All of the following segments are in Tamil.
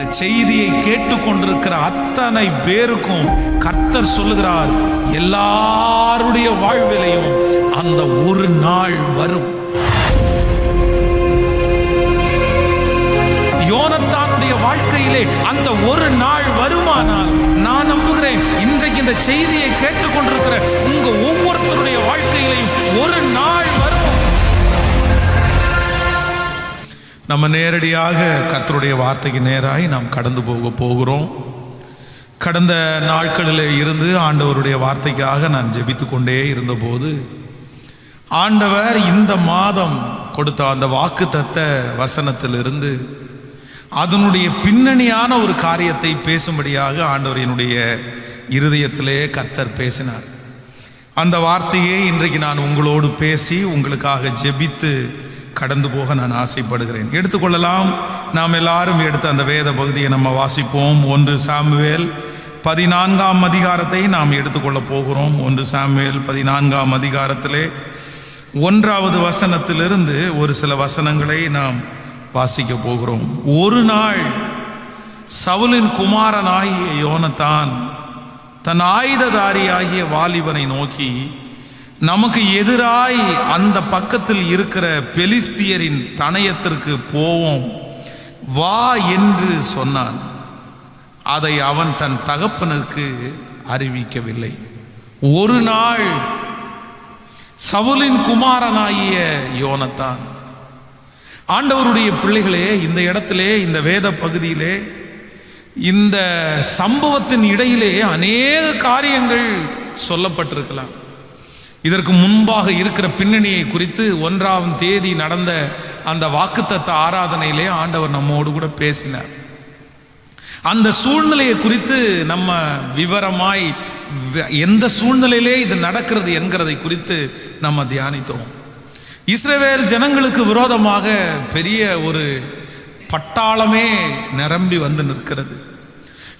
இந்த செய்தியை கேட்டுக்கொண்டிருக்கிற அத்தனை பேருக்கும் கர்த்தர் சொல்லுகிறார், எல்லாருடைய வாழ்விலையும் அந்த ஒரு நாள் வரும். யோனத்தானுடைய வாழ்க்கையிலே அந்த ஒரு நாள் வருமானால் நான் நம்புகிறேன், இன்றைக்கு இந்த செய்தியை கேட்டுக்கொண்டிருக்கிற உங்க ஒவ்வொருத்தருடைய வாழ்க்கையிலையும் ஒரு நாள் வரும். நம்ம நேரடியாக கர்த்தருடைய வார்த்தைக்கு நேராய் நாம் கடந்து போகிறோம். கடந்த நாட்களில் இருந்து ஆண்டவருடைய வார்த்தைக்காக நான் ஜெபித்து கொண்டே இருந்தபோது ஆண்டவர் இந்த மாதம் கொடுத்த அந்த வாக்குத்தத்த வசனத்திலிருந்து அதனுடைய பின்னணியான ஒரு காரியத்தை பேசும்படியாக ஆண்டவர் என்னுடைய இருதயத்திலே கர்த்தர் பேசினார். அந்த வார்த்தையை இன்றைக்கு நான் உங்களோடு பேசி உங்களுக்காக ஜெபித்து கடந்து போக நான் ஆசைப்படுகிறேன். எடுத்துக்கொள்ளலாம். நாம் எல்லாரும் எடுத்த அந்த வேத பகுதியை நம்ம வாசிப்போம். 1 சாமுவேல் 14ஆம் அதிகாரத்தை நாம் எடுத்துக்கொள்ள போகிறோம். 1 சாமுவேல் 14ஆம் அதிகாரத்திலே 1வது வசனத்திலிருந்து ஒரு சில வசனங்களை நாம் வாசிக்க போகிறோம். ஒரு நாள் சவுலின் குமாரனாகிய யோனத்தான் தன் ஆயுததாரியாகிய வாலிபனை நோக்கி, நமக்கு எதிராய் அந்த பக்கத்தில் இருக்கிற பெலிஸ்தியரின் தனயத்திற்கு போவோம் வா என்று சொன்னான். அதை அவன் தன் தகப்பனுக்கு அறிவிக்கவில்லை. ஒரு நாள் சவுலின் குமாரனாகிய யோனத்தான். ஆண்டவருடைய பிள்ளைகளே, இந்த இடத்திலே, இந்த வேத பகுதியிலே, இந்த சம்பவத்தின் இடையிலே அநேக காரியங்கள் சொல்லப்பட்டிருக்கலாம். இதற்கு முன்பாக இருக்கிற பின்னணியை குறித்து 1ஆம் தேதி நடந்த அந்த வாக்குத்தத்த ஆராதனையிலே ஆண்டவர் நம்மோடு கூட பேசினார். அந்த சூழ்நிலையை குறித்து நம்ம விவரமாய் எந்த சூழ்நிலையிலே இது நடக்கிறது என்கிறதை குறித்து நம்ம தியானித்தோம். இஸ்ரவேல் ஜனங்களுக்கு விரோதமாக பெரிய ஒரு பட்டாளமே நிரம்பி வந்து நிற்கிறது.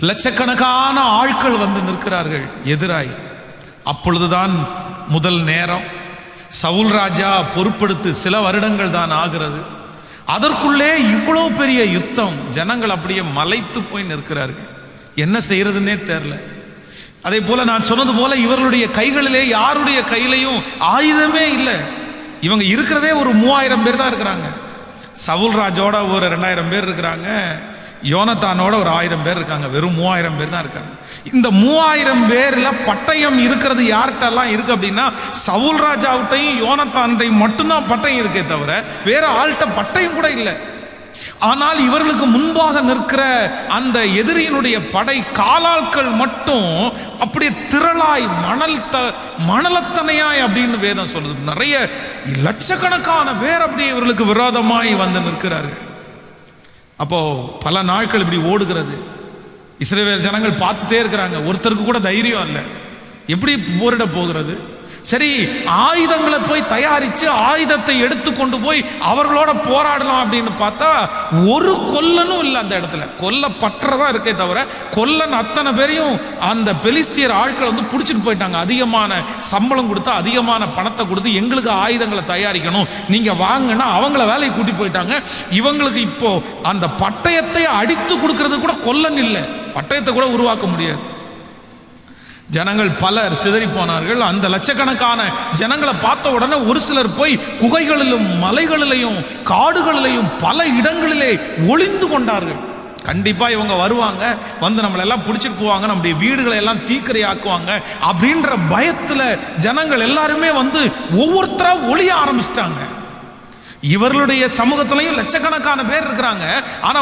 லட்சக்கணக்கான ஆட்கள் வந்து நிற்கிறார்கள் எதிராய். அப்பொழுதுதான் முதல் நேரம். சவுல் ராஜா பொறுப்படுத்து சில வருடங்கள் தான் ஆகிறது. அதற்குள்ளே இவ்வளவு பெரிய யுத்தம். ஜனங்கள் அப்படியே மலைத்து போய் நிற்கிறார்கள். என்ன செய்யறதுன்னே தெரியல. அதே போல நான் சொன்னது போல இவர்களுடைய கைகளிலே யாருடைய கையிலையும் ஆயுதமே இல்லை. இவங்க இருக்கிறதே ஒரு 3000 பேர் தான் இருக்கிறாங்க. சவுல் ராஜோட ஒரு 2000 பேர் இருக்கிறாங்க. யோனத்தானோட ஒரு 1000 பேர் இருக்காங்க. வெறும் 3000 பேர் தான் இருக்காங்க. இந்த 3000 பேர்ல பட்டயம் இருக்கிறது யார்கிட்டலாம் இருக்கு அப்படின்னா, சவுல் ராஜாவிட்டையும் யோனத்தான்டையும் மட்டும்தான் பட்டயம் இருக்கே தவிர வேற ஆள்கிட்ட பட்டயம் கூட இல்லை. ஆனால் இவர்களுக்கு முன்பாக நிற்கிற அந்த எதிரியினுடைய படை காலாட்கள் மட்டும் அப்படியே திரளாய் மணலத்தனையாய் அப்படின்னு வேதம் சொல்லுது. நிறைய லட்சக்கணக்கான பேர் அப்படியே இவர்களுக்கு விரோதமாய் வந்து நிற்கிறார்கள். அப்போ பல நாட்கள் இப்படி ஓடுகிறது. இஸ்ரவேல் ஜனங்கள் பார்த்துட்டே இருக்கிறாங்க. ஒருத்தருக்கு கூட தைரியம் இல்லை. எப்படி போரிட போகிறது? சரி, ஆயுதங்களை போய் தயாரித்து ஆயுதத்தை எடுத்து கொண்டு போய் அவர்களோட போராடலாம் அப்படின்னு பார்த்தா ஒரு கொல்லனும் இல்லை அந்த இடத்துல. கொல்லப்பட்டதா இருக்கே தவிர கொல்லன் அத்தனை பேரையும் அந்த பெலிஸ்தியர் ஆட்கள் வந்து பிடிச்சிட்டு போயிட்டாங்க. அதிகமான சம்பளம் கொடுத்தா, அதிகமான பணத்தை கொடுத்து எங்களுக்கு ஆயுதங்களை தயாரிக்கணும், நீங்க வாங்கன்னா அவங்கள வேலையை கூட்டி போயிட்டாங்க. இவங்களுக்கு இப்போ அந்த பட்டயத்தை அடித்து கொடுக்கறது கூட கொல்லன் இல்லை. பட்டயத்தை கூட உருவாக்க முடியாது. ஜனங்கள் பலர் சிதறி போனார்கள். அந்த லட்சக்கணக்கான ஜனங்களை பார்த்த உடனே ஒரு சிலர் போய் குகைகளிலும் மலைகளிலையும் காடுகளிலையும் பல இடங்களிலே ஒளிந்து கொண்டார்கள். கண்டிப்பா இவங்க வருவாங்க, வந்து நம்மளை எல்லாம் பிடிச்சிட்டு போவாங்க, நம்முடைய வீடுகளை எல்லாம் தீக்கிரையாக்குவாங்க அப்படின்ற பயத்துல ஜனங்கள் எல்லாருமே வந்து ஒவ்வொருத்தரா ஒளிய ஆரம்பிச்சிட்டாங்க. இவர்களுடைய சமூகத்திலையும் லட்சக்கணக்கான பேர் இருக்கிறாங்க. ஆனா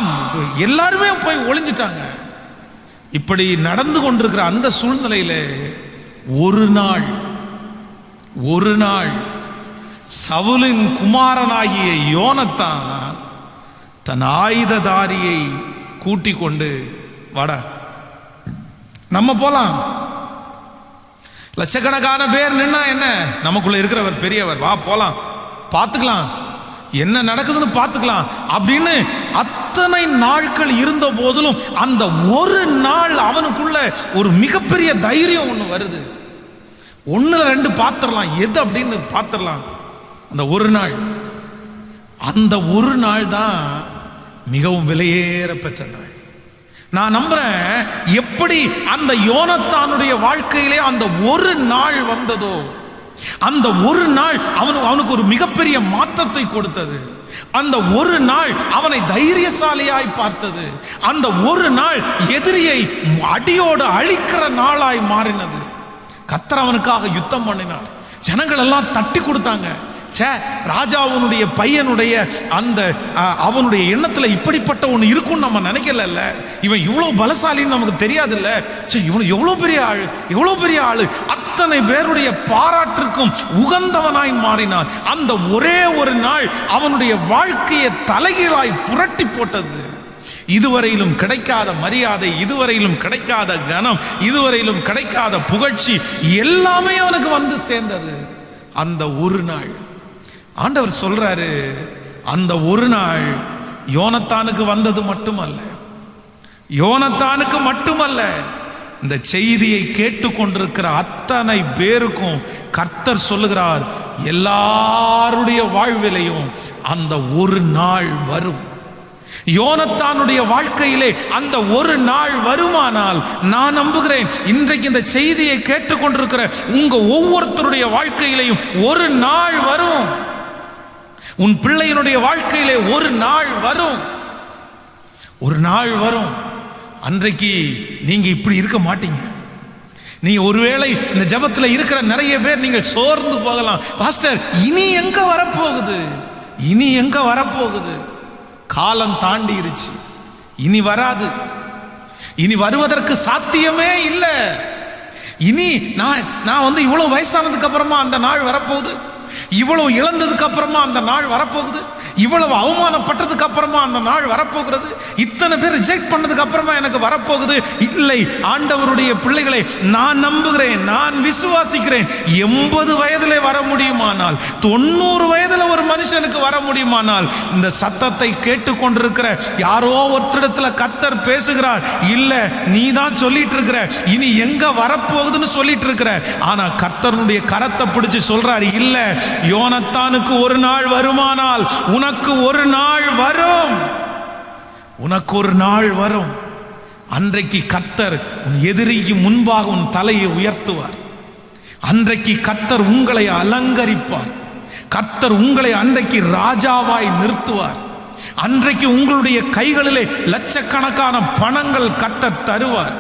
எல்லாருமே போய் ஒளிஞ்சிட்டாங்க. இப்படி நடந்து கொண்டிருக்கிற அந்த சூழ்நிலையில ஒரு நாள் சவுலின் குமாரனாகிய யோனத்தான் தன் ஆயுததாரியை கூட்டிக் கொண்டு, வாடா நம்ம போலாம், லட்சக்கணக்கான பேர் நின்னா என்ன, நமக்குள்ள இருக்கிறவர் பெரியவர், வா போலாம், பார்த்துக்கலாம், என்ன நடக்குதுன்னு பார்த்துக்கலாம் அப்படின்னு அத்தனை நாட்கள் இருந்த போதிலும் அந்த ஒரு நாள் அவனுக்குள்ள ஒரு மிகப்பெரிய தைரியம் ஒன்று வருது. 1-2 பார்த்துடலாம், எது அப்படின்னு பார்த்துடலாம். அந்த ஒரு நாள் தான் மிகவும் விலையேற பெற்ற நாள். நான் நம்புறேன், எப்படி அந்த யோனத்தானுடைய வாழ்க்கையிலே அந்த ஒரு நாள் வந்ததோ, அந்த ஒரு நாள் அவனுக்கு ஒரு மிகப்பெரிய மாற்றத்தை கொடுத்தது. அந்த ஒரு நாள் அவனை தைரியசாலியாய் பார்த்தது. அந்த ஒரு நாள் எதிரியை அடியோடு அழிக்கிற நாளாய் மாறினது. கர்த்தர் அவனுக்காக யுத்தம் பண்ணினார். ஜனங்கள் எல்லாம் தட்டி கொடுத்தாங்க. ராஜாவுடைய பையனுடைய அந்த அவனுடைய எண்ணத்துல இப்படிப்பட்ட ஒன்று இருக்கும்னு நம்ம நினைக்கல. இவன் இவ்வளவு பலசாலின்னு நமக்கு தெரியாது. இல்ல இவன் எவ்வளவு பெரிய ஆளு, எவ்வளவு பெரிய ஆளு. அத்தனை பேருடைய பாராட்டிற்கும் உகந்தவனாய் மாறினான். அந்த ஒரே ஒரு நாள் அவனுடைய வாழ்க்கையை தலைகீழாய் புரட்டி போட்டது. இதுவரையிலும் கிடைக்காத மரியாதை, இதுவரையிலும் கிடைக்காத கனம், இதுவரையிலும் கிடைக்காத புகழ்ச்சி எல்லாமே அவனுக்கு வந்து சேர்ந்தது அந்த ஒரு நாள். ஆண்டவர் சொல்றாரு, அந்த ஒரு நாள் யோனத்தானுக்கு வந்தது மட்டுமல்ல, யோனத்தானுக்கு மட்டுமல்ல, இந்த செய்தியை கேட்டுக்கொண்டிருக்கிற அத்தனை பேருக்கும் கர்த்தர் சொல்லுகிறார், எல்லாருடைய வாழ்விலையும் அந்த ஒரு நாள் வரும். யோனத்தானுடைய வாழ்க்கையிலே அந்த ஒரு நாள் வருமானால், நான் நம்புகிறேன் இன்றைக்கு இந்த செய்தியை கேட்டுக்கொண்டிருக்கிற உங்க ஒவ்வொருத்தருடைய வாழ்க்கையிலையும் ஒரு நாள் வரும். உன் பிள்ளையினுடைய வாழ்க்கையிலே ஒரு நாள் வரும், ஒரு நாள் வரும். அன்றைக்கு நீங்க இப்படி இருக்க மாட்டீங்க. நீங்க ஒருவேளை இந்த ஜெபத்தில் இருக்கிற நிறைய பேர் நீங்கள் சோர்ந்து போகலாம். பாஸ்டர், இனி எங்க வரப்போகுது, இனி எங்க வரப்போகுது? காலம் தாண்டிருச்சு, இனி வராது, இனி வருவதற்கு சாத்தியமே இல்லை. இனி நான் இவ்வளவு வயசானதுக்கு அப்புறமா அந்த நாள் வரப்போகுது, இவ்வளவு இழந்ததுக்கு அப்புறமா அந்த நாள் வரப்போகுது, இவ்வளவு அவமானப்பட்டதுக்கு அப்புறமா அந்த நாள் வரப்போகிறது, இத்தனை பேர் ரிஜெக்ட் பண்ணதுக்கு அப்புறமா எனக்கு வரப்போகுது. இல்லை, ஆண்டவருடைய பிள்ளைகளை நான் நம்புகிறேன், நான் விசுவாசிக்கிறேன். 80 வயதிலே வர முடியுமானால், 90 வயதுல ஒரு மனுஷனுக்கு வர முடியுமானால், இந்த சத்தத்தை கேட்டுக்கொண்டிருக்கிற யாரோ ஒருத்தரிடத்துல கர்த்தர் பேசுகிறார். இல்ல, நீ தான் சொல்லிட்டு இருக்கிற இனி எங்க வரப்போகுதுன்னு சொல்லிட்டு இருக்கிற. ஆனா கர்த்தருடைய கரத்தை பிடிச்சு சொல்றாரு, இல்ல, யோனத்தானுக்கு ஒரு நாள் வருமானால் உனக்கு ஒரு நாள் வரும், உனக்கு ஒரு நாள் வரும். அன்றைக்கு கர்த்தர் உன் எதிரிக்கு முன்பாக உன் தலையை உயர்த்துவார். அன்றைக்கு கர்த்தர் உங்களை அலங்கரிப்பார். கர்த்தர் உங்களை அன்றைக்கு ராஜாவாய் நிறுத்துவார். அன்றைக்கு உங்களுடைய கைகளிலே லட்சக்கணக்கான பணங்கள் கர்த்தர் தருவார்.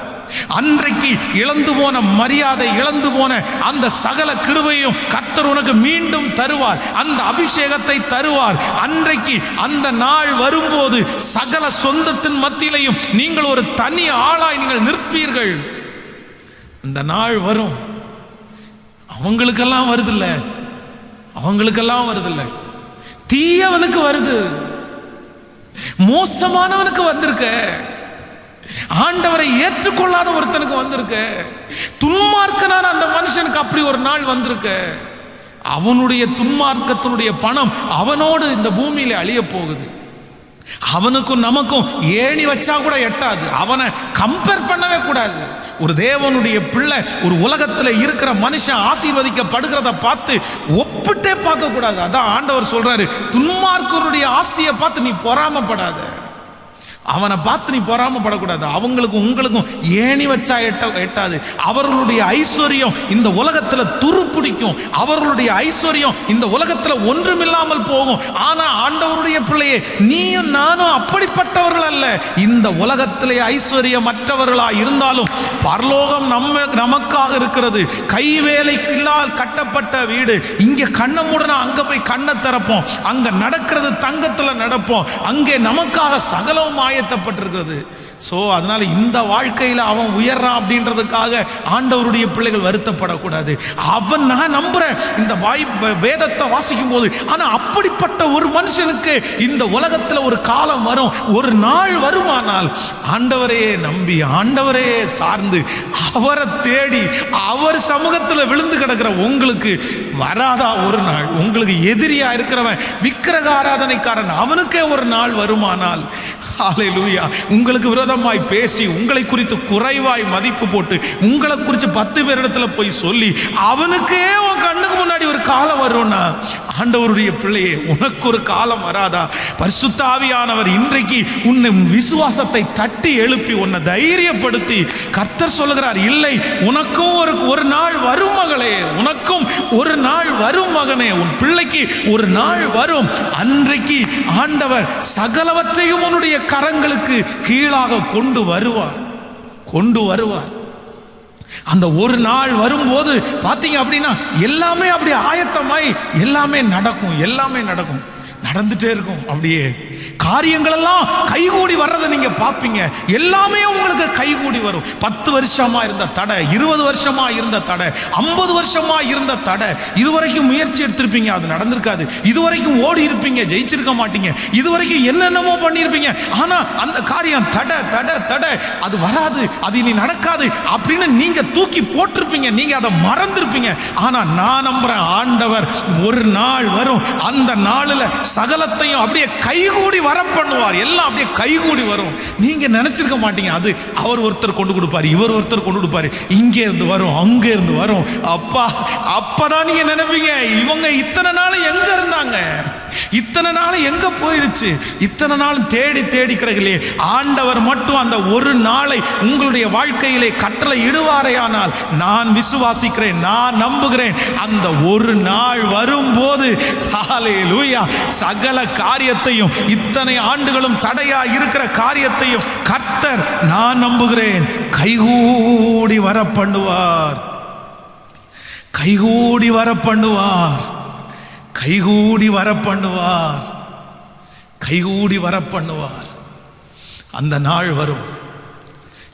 அன்றைக்கு இழந்து போன மரியாதை, இழந்து போன அந்த சகல கிருபையும் கர்த்தர் உனக்கு மீண்டும் தருவார். அந்த அபிஷேகத்தை தருவார். அன்றைக்கு அந்த நாள் வரும்போது சகல சொந்தத்தின் மத்தியிலையும் நீங்கள் ஒரு தனி ஆளாய் நீங்கள் நிற்பீர்கள். அந்த நாள் வரும். அவங்களுக்கெல்லாம் வருதில்ல, அவங்களுக்கெல்லாம் வருதில்ல, தீயவனுக்கு வருது, மோசமானவனுக்கு வந்திருக்க, ஆண்டவரை ஏற்றுக்கொள்ளாத ஒருத்தனுக்கு வந்திருக்க, துன்மார்க்கனான அந்த மனுஷனுக்கு அப்படி ஒரு நாள் வந்திருக்க. அவனுடைய துன்மார்க்கத்தினுடைய பணம் அவனோடு இந்த பூமியில அழிய போகுது. அவனுக்கும் நமக்கும் ஏணி வச்சா கூட எட்டாது. அவனை கம்பேர் பண்ணவே கூடாது. ஒரு தேவனுடைய பிள்ளை, ஒரு உலகத்தில் இருக்கிற மனுஷன் ஆசீர்வதிக்கப்படுகிறத பார்த்து ஒப்பிட்டே பார்க்க கூடாது. அதான் ஆண்டவர் சொல்றாரு, துன்மார்க்கருடைய ஆஸ்தியை பார்த்து நீ பொறாமப்படாத. அவனை பார்த்து நீ பொறாமப்படக்கூடாது. அவங்களுக்கும் உங்களுக்கும் ஏணி வச்சா எட்டாது. அவர்களுடைய ஐஸ்வர்யம் இந்த உலகத்துல துரு பிடிக்கும். அவர்களுடைய ஐஸ்வர்யம் இந்த உலகத்துல ஒன்றுமில்லாமல் போகும். ஆனா ஆண்டவருடைய பிள்ளையே, நீயும் நானும் அப்படிப்பட்டவர்கள் அல்ல. இந்த உலகத்திலே ஐஸ்வர்யம் மற்றவர்களா இருந்தாலும் பரலோகம் நமக்காக இருக்கிறது. கைவேலையில்லால் கட்டப்பட்ட வீடு. இங்க கண்ணை மூடனா அங்க போய் கண்ணை திறப்போம். அங்க நடக்கிறது தங்கத்துல நடப்போம். அங்கே நமக்காக சகலவும் ஆயத்தப்பட்டிருக்கிறது. சோ அதனால இந்த வாழ்க்கையில் அவன் உயர்றான் அப்படின்றதுக்காக ஆண்டவருடைய பிள்ளைகள் வருத்தப்படக்கூடாது. அவன், நான் நம்புறேன் இந்த வேதத்தை வாசிக்கும் போது, ஆனா அப்படிப்பட்ட ஒரு மனுஷனுக்கு இந்த உலகத்தில் ஒரு காலம் வரும், ஒரு நாள் வருமானால் ஆண்டவரே நம்பி, ஆண்டவரே சார்ந்து, அவரை தேடி அவர் சமூகத்தில் விழுந்து கிடக்கிற உங்களுக்கு வராதா ஒரு நாள்? உங்களுக்கு எதிரியா இருக்கிறவன், விக்கிரக ஆராதனைக்காரன், அவனுக்கே ஒரு நாள் வருமானால், ஹல்லேலூயா, உங்களுக்கு விரோதமாய் பேசி, உங்களை குறித்து குறைவாய் மதிப்பு போட்டு, உங்களை குறித்து 10 பேரிடத்துல போய் சொல்லி, அவனுக்கே உன் கண்ணுக்கு முன்னாடி ஒரு காலம் வரும்னா, ஆண்டவருடைய பிள்ளையே உனக்கு ஒரு காலம் வராதா? பரிசுத்த ஆவியானவர் இன்றைக்கு உன்னை விசுவாசத்தை தட்டி எழுப்பி உன்னை தைரியப்படுத்தி கர்த்தர் சொல்லுகிறார், இல்லை உனக்கும் ஒரு நாள் வரும் மகளே, உனக்கும் ஒரு நாள் வரும் மகனே, உன் பிள்ளைக்கு ஒரு நாள் வரும். அன்றைக்கு ஆண்டவர் சகலவற்றையும் உன்னுடைய கரங்களுக்கு கீழாக கொண்டு வருவார். அந்த ஒரு நாள் வரும்போது பார்த்தீங்க அப்படின்னா எல்லாமே அப்படியே ஆயத்தமாய் எல்லாமே நடக்கும், நடந்துட்டே இருக்கும். அப்படியே காரியங்கள் எல்லாம் கைகூடி வர்றதை நீங்க பார்ப்பீங்க. எல்லாமே உங்களுக்கு கைகூடி வரும். 10 வருஷமா இருந்த தடை, 20 வருஷமா இருந்த தடை, 50 வருஷமா இருந்த தடை, இதுவரைக்கும் முயற்சி எடுத்திருப்பீங்க, அது நடந்திருக்காது. இதுவரைக்கும் ஓடி இருப்பீங்க, ஜெயிச்சிருக்க மாட்டீங்க. இதுவரைக்கும் என்னென்னமோ பண்ணியிருப்பீங்க, ஆனா அந்த காரியம் தடை, அது வராது, அது இனி நடக்காது அப்படின்னு நீங்க தூக்கி போட்டிருப்பீங்க, நீங்க அதை மறந்திருப்பீங்க. ஆனா நான் நம்புறேன், ஆண்டவர் ஒரு நாள் வரும், அந்த நாளில் சகலத்தையும் அப்படியே கைகூடி வர பண்ணுவார். எல்லாம் அப்படியே கைகூடி வரும். நீங்க நினைச்சிருக்க மாட்டீங்க. அது அவர் ஒருத்தர் கொண்டு கொடுப்பாரு, இவர் ஒருத்தர் கொண்டு கொடுப்பாரு, இங்கே இருந்து வரும், அங்க இருந்து வரும். அப்பதான் நீங்க நினைப்பீங்க, இவங்க இத்தனை நாள் எங்க இருந்தாங்க, இத்தனை நாள் எங்க போயிருச்சு, இத்தனை நாள் தேடி கிடக்கலையே. ஆண்டவர் மட்டும் அந்த ஒரு நாளை உங்களுடைய வாழ்க்கையிலே கட்டளை இடுவாரேயானால் நான் விசுவாசிக்கிறேன், நான் நம்புகிறேன். அந்த ஒரு நாள் வரும்போது ஹல்லேலூயா, சகல காரியத்தையும், இத்தனை ஆண்டுகளும் தடையா இருக்கிற காரியத்தையும் கர்த்தர் நான் நம்புகிறேன் கைகூடி வர பண்ணுவார். அந்த நாள் வரும்.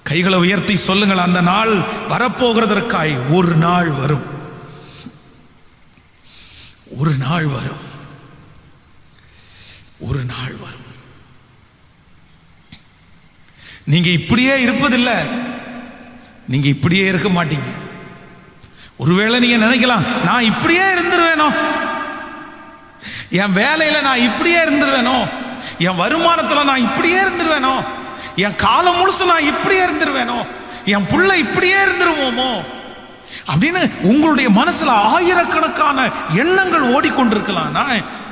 கைகளை உயர்த்தி சொல்லுங்கள், அந்த நாள் வரப்போகிறதற்காய் ஒரு நாள் வரும். நீங்க இப்படியே இருப்பதில்லை, நீங்க இப்படியே இருக்க மாட்டீங்க. ஒருவேளை நீங்க நினைக்கலாம், நான் இப்படியே இருந்துருவேனோ, என் வேலையில நான் இப்படியே இருந்துருவேனோ, என் வருமானத்தில் நான் இப்படியே இருந்துருவேனோ, என் காலம் முழுசு நான் இப்படியே இருந்துருவேனோ, என் புள்ள இப்படியே இருந்துருவோமோ அப்படின்னு உங்களுடைய மனசுல ஆயிரக்கணக்கான எண்ணங்கள் ஓடிக்கொண்டிருக்கலாம்.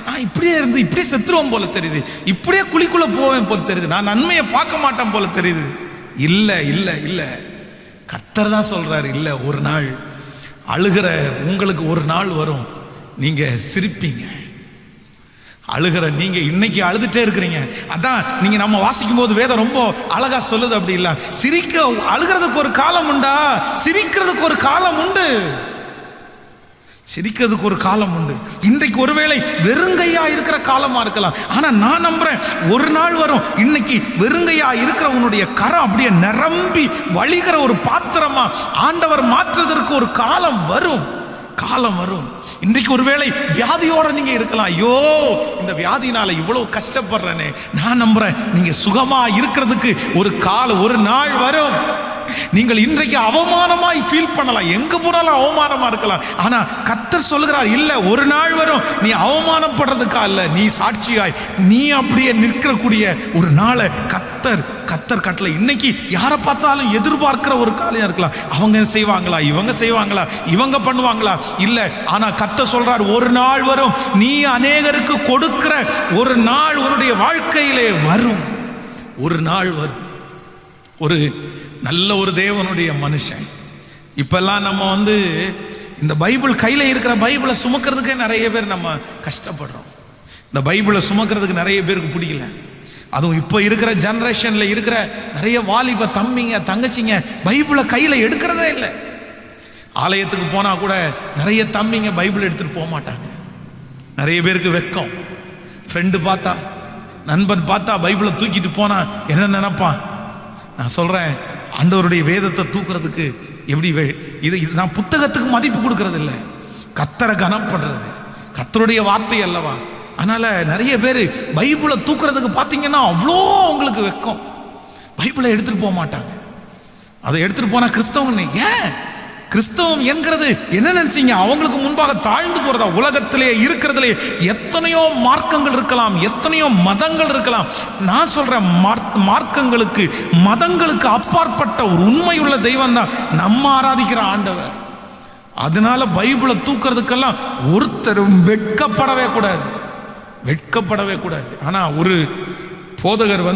நான் இப்படியே இருந்து இப்படியே செத்துருவோம் போல தெரியுது, இப்படியே குழிக்குள்ள போவேன் போல தெரியுது, நான் நன்மையை பார்க்க மாட்டேன் போல தெரியுது. இல்ல, கர்த்தர் தான் சொல்றாரு, இல்ல, ஒரு நாள் அழுகிற உங்களுக்கு ஒரு நாள் வரும், நீங்க சிரிப்பீங்க. அழுகிற நீங்க இன்னைக்கு அழுதுட்டே இருக்கிறீங்க. அதான் நீங்க நம்ம வாசிக்கும் போது வேதம் ரொம்ப அழகா சொல்லுது, அப்படி இல்ல, அழுகிறதுக்கு ஒரு காலம் உண்டா, சிரிக்கிறதுக்கு ஒரு காலம் உண்டு. இன்றைக்கு ஒருவேளை வெறுங்கையா இருக்கிற காலமா இருக்கலாம், ஆனா நான் நம்புறேன் ஒரு நாள் வரும், இன்னைக்கு வெறுங்கையா இருக்கிற உன்னுடைய கரம் அப்படியே நிரம்பி வழிகிற ஒரு பாத்திரமா ஆண்டவர் மாற்றுவதற்கு ஒரு காலம் வரும். இன்றைக்கு ஒருவேளை வியாதியோட நீங்க இருக்கலாம், ஐயோ இந்த வியாதினால இவ்வளவு கஷ்டப்படுறேனே. நான் நம்புறேன் நீங்க சுகமா இருக்கிறதுக்கு ஒரு நாள் வரும். நீங்கள் இன்றைக்கு அவமானமாய் ஃபீல் பண்ணலாம், எங்க போனாலும் அவமானமா இருக்கலாம். ஆனா கர்த்தர் சொல்லுகிறார், இல்ல, ஒரு நாள் வரும், நீ அவமானப்படுறதுக்கா இல்ல, நீ சாட்சியாய் நீ அப்படியே நிற்கக்கூடிய ஒரு நாளை கர்த்தர் கட்டளை. இன்னைக்கு யாரை பார்த்தாலும் எதிர்பார்க்கிற ஒரு காலையா இருக்கலாம், அவங்க செய்வாங்களா, இவங்க செய்வாங்களா, இவங்க பண்ணுவாங்களா, இல்ல. ஆனா கர்த்தர் சொல்றார், ஒரு நாள் வரும், நீ அநேகருக்கு கொடுக்கிற ஒரு நாள் உன்னுடைய வாழ்க்கையிலே வரும். ஒரு நாள் வரும். ஒரு நல்ல ஒரு தேவனுடைய மனுஷன். இப்பெல்லாம் நம்ம இந்த பைபிள் கையில் இருக்கிற பைபிளை சுமக்கிறதுக்கே நிறைய பேர் நம்ம கஷ்டப்படுறோம். இந்த பைபிளை சுமக்கிறதுக்கு நிறைய பேருக்கு பிடிக்கல. அதுவும் இப்போ இருக்கிற ஜெனரேஷனில் இருக்கிற நிறைய வாலிப தம்பிங்க தங்கச்சிங்க பைபிளை கையில் எடுக்கிறதே இல்லை. ஆலயத்துக்கு போனால் கூட நிறைய தம்பிங்க பைபிள் எடுத்துகிட்டு போக மாட்டாங்க. நிறைய பேருக்கு வெட்கம். ஃப்ரெண்டு பார்த்தா, நண்பன் பார்த்தா பைபிளை தூக்கிட்டு போனால் என்ன நினைப்பான்? நான் சொல்கிறேன், ஆண்டவருடைய வேதத்தை தூக்குறதுக்கு எப்படி இது நான் புத்தகத்துக்கு மதிப்பு கொடுக்கறது இல்லை, கர்த்தரை கனம் பண்ணுறது, கர்த்தருடைய வார்த்தை அல்லவா. அதனால நிறைய பேர் பைபிளை தூக்குறதுக்கு பார்த்தீங்கன்னா அவ்வளோ அவங்களுக்கு வெட்கம். பைபிளை எடுத்துகிட்டு போக மாட்டாங்க. அதை எடுத்துகிட்டு போனால் கிறிஸ்தவங்க, ஏன் கிறிஸ்தவம் என்கிறது என்ன நினைச்சீங்க? அவங்களுக்கு முன்பாக தாழ்ந்து போறதா? உலகத்திலே இருக்கிறதுலே எத்தனையோ மார்க்கங்கள் இருக்கலாம், எத்தனையோ மதங்கள் இருக்கலாம். நான் சொல்றேன், மார்க்கங்களுக்கு மதங்களுக்கு அப்பாற்பட்ட ஒரு உண்மையுள்ள தெய்வம் தான் நம்ம ஆராதிக்கிற ஆண்டவர். அதனால பைபிளை தூக்கிறதுக்கெல்லாம் ஒருத்தரும் வெட்கப்படவே கூடாது, வெட்கப்படவே கூடாது. ஆனா ஒரு போதகர்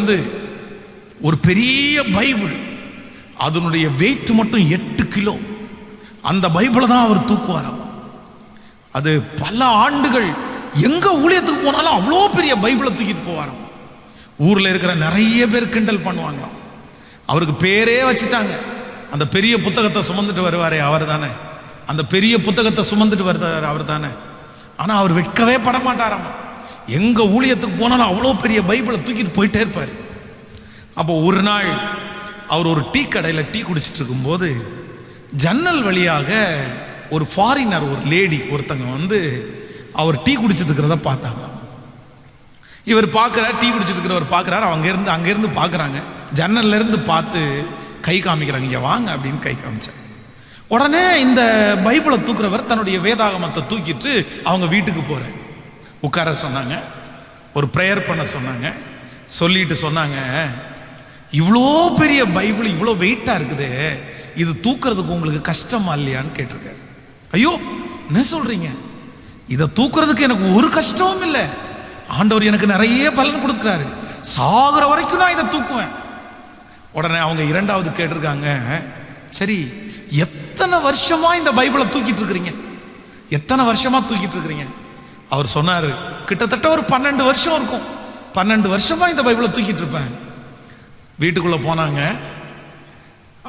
ஒரு பெரிய பைபிள், அதனுடைய வெயிட் மட்டும் 8 கிலோ, அந்த பைபிளை தான் அவர் தூக்குவாராம். அது பல ஆண்டுகள் எங்க ஊழியத்துக்கு போனாலும் அவ்வளோ பெரிய பைபிளை தூக்கிட்டு போவாராம். ஊர்ல இருக்கிற நிறைய பேர் கிண்டல் பண்ணுவாங்களாம். அவருக்கு பேரே வச்சுட்டாங்க, அந்த பெரிய புத்தகத்தை சுமந்துட்டு வருவாரே அவர் தானே, அந்த பெரிய புத்தகத்தை சுமந்துட்டு வருவார் அவர் தானே. ஆனா அவர் வெட்கவே பட மாட்டாராம். எங்க ஊழியத்துக்கு போனாலும் அவ்வளோ பெரிய பைபிளை தூக்கிட்டு போயிட்டே இருப்பார். அப்போ ஒரு நாள் அவர் ஒரு டீ கடையில் டீ குடிச்சிட்டு இருக்கும்போது ஜன்னல் வழியாக ஒரு ஃபாரினர், ஒரு லேடி ஒருத்தங்க அவர் டீ குடிச்சிட்டு இருக்கிறத பார்த்தாங்க. இவர் பார்க்குறார், டீ குடிச்சிட்டு இருக்கிறவர் பார்க்குறாரு, அங்கேருந்து பார்க்குறாங்க, ஜன்னல்ல இருந்து பார்த்து கை காமிக்கிறாங்க, இங்கே வாங்க அப்படின்னு கை காமிச்சாங்க. உடனே இந்த பைபிளை தூக்குறவர் தன்னுடைய வேதாகமத்தை தூக்கிட்டு அவங்க வீட்டுக்கு போகிறார். உட்கார சொன்னாங்க, ஒரு ப்ரேயர் பண்ண சொன்னாங்க. சொல்லிட்டு சொன்னாங்க, இவ்வளோ பெரிய பைபிள் இவ்வளோ வெயிட்டாக இருக்குது, இது தூக்குறதுக்கு உங்களுக்கு கஷ்டமா இல்லையான்னு கேட்டிருக்காரு. ஐயோ என்ன சொல்றீங்க, இதை தூக்குறதுக்கு எனக்கு ஒரு கஷ்டமும் இல்லை, ஆண்டவர் எனக்கு நிறைய பலன் கொடுக்குறாரு, சாகுற வரைக்கும் நான் இதை தூக்குவேன். உடனே அவங்க இரண்டாவது கேட்டிருக்காங்க, சரி எத்தனை வருஷமா இந்த பைபிளை தூக்கிட்டு இருக்கிறீங்க, எத்தனை வருஷமா தூக்கிட்டு இருக்கிறீங்க? அவர் சொன்னார், கிட்டத்தட்ட ஒரு 12 வருஷம் இருக்கும், 12 வருஷமா இந்த பைபிளை தூக்கிட்டு இருப்பேன். வீட்டுக்குள்ள போனாங்க,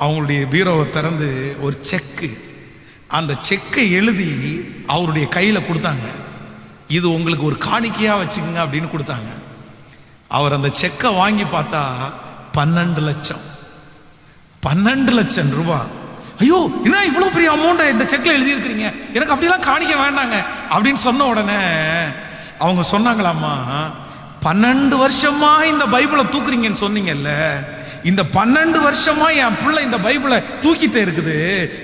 அவங்களுடைய பீரோவை திறந்து ஒரு செக்கு, அந்த செக்கை எழுதி அவருடைய கையில் கொடுத்தாங்க. இது உங்களுக்கு ஒரு காணிக்கையா வச்சுக்கங்க அப்படின்னு கொடுத்தாங்க. அவர் அந்த செக்கை வாங்கி பார்த்தா 12 லட்சம், 12 லட்சம் ரூபாய். ஐயோ என்ன இவ்வளோ பெரிய அமௌண்ட்டை இந்த செக்கில் எழுதியிருக்கிறீங்க, எனக்கு அப்படிலாம் காணிக்க வேண்டாங்க அப்படின்னு சொன்ன உடனே அவங்க சொன்னாங்களாம்மா, 12 வருஷமா இந்த பைபிளை தூக்குறீங்கன்னு சொன்னீங்கல்ல, இந்த 12 வருஷமா என் பிள்ளை இந்த பைபிளை தூக்கிட்டே இருக்குது,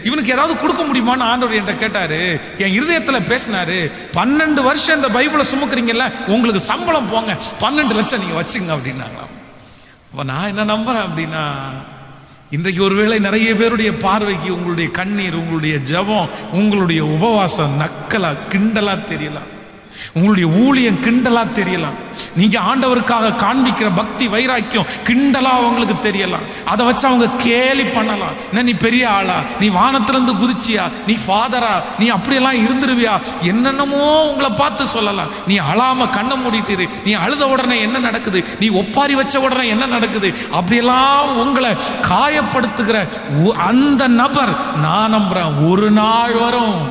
இவனுக்கு ஏதாவது கொடுக்க முடியுமான்னு ஆண்டவர் என்கிட்ட கேட்டாரு, என் இருதயத்தில் பேசினாரு, 12 வருஷம் இந்த பைபிளை சுமக்குறீங்கல்ல, உங்களுக்கு சம்பளம் போங்க, 12 லட்சம் நீங்க வச்சுங்க அப்படின்னாங்களாம். அப்ப நான் என்ன நம்புறேன் அப்படின்னா, இன்றைக்கு ஒருவேளை நிறைய பேருடைய பார்வைக்கு உங்களுடைய கண்ணீர், உங்களுடைய ஜெபம், உங்களுடைய உபவாசம் நக்கலா கிண்டலா தெரியலாம், உங்களுடைய ஊழியம் கிண்டலா தெரியலாம், நீங்க ஆண்டவருக்காக காண்பிக்கிற பக்தி வைராக்கியம் கிண்டலா உங்களுக்கு தெரியலாம், அதை வச்சு அவங்க கேலி பண்ணலாம், என்ன நீ பெரிய ஆளா, நீ வானத்திலிருந்து குதிச்சியா, நீ ஃபாதரா, நீ அப்படியெல்லாம் இருந்துருவியா, என்னென்னமோ உங்களை பார்த்து சொல்லலாம். நீ அழாம கண்ணை மூடிட்டு, நீ அழுத உடனே என்ன நடக்குது, நீ ஒப்பாரி வச்ச உடனே என்ன நடக்குது, அப்படியெல்லாம் உங்களை காயப்படுத்துகிற அந்த நபர், நான் நம்புறேன் ஒரு நாள் வரும்,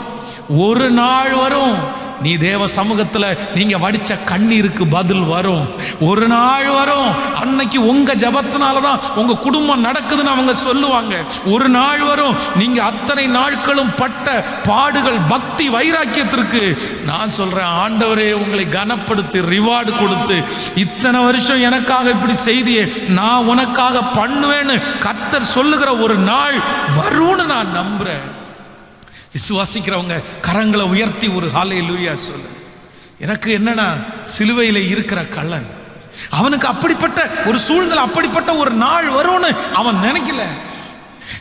ஒரு நாள் வரும், நீ தேவ சமூகத்துல நீங்க வடிச்ச கண்ணீருக்கு பதில் வரும், ஒரு நாள் வரும். அன்னைக்கு உங்க ஜபத்தினாலதான் உங்க குடும்பம் நடக்குதுன்னு அவங்க சொல்லுவாங்க. ஒரு நாள் வரும், நீங்க அத்தனை நாட்களும் பட்ட பாடுகள் பக்தி வைராக்கியத்திற்கு நான் சொல்றேன், ஆண்டவரே உங்களை கனப்படுத்தி ரிவார்டு கொடுத்து, இத்தனை வருஷம் எனக்காக இப்படி செய்தியே, நான் உனக்காக பண்ணுவேன்னு கர்த்தர் சொல்லுகிற ஒரு நாள் வரும்னு நான் நம்புறேன். விசுவாசிக்கிறவங்க கரங்களை உயர்த்தி ஒரு ஹல்லேலூயா சொல்லு. எனக்கு என்னன்னா, சிலுவையில் இருக்கிற கள்ளன், அவனுக்கு அப்படிப்பட்ட ஒரு சூழ்நிலை, அப்படிப்பட்ட ஒரு நாள் வரும்னு அவன் நினைக்கல.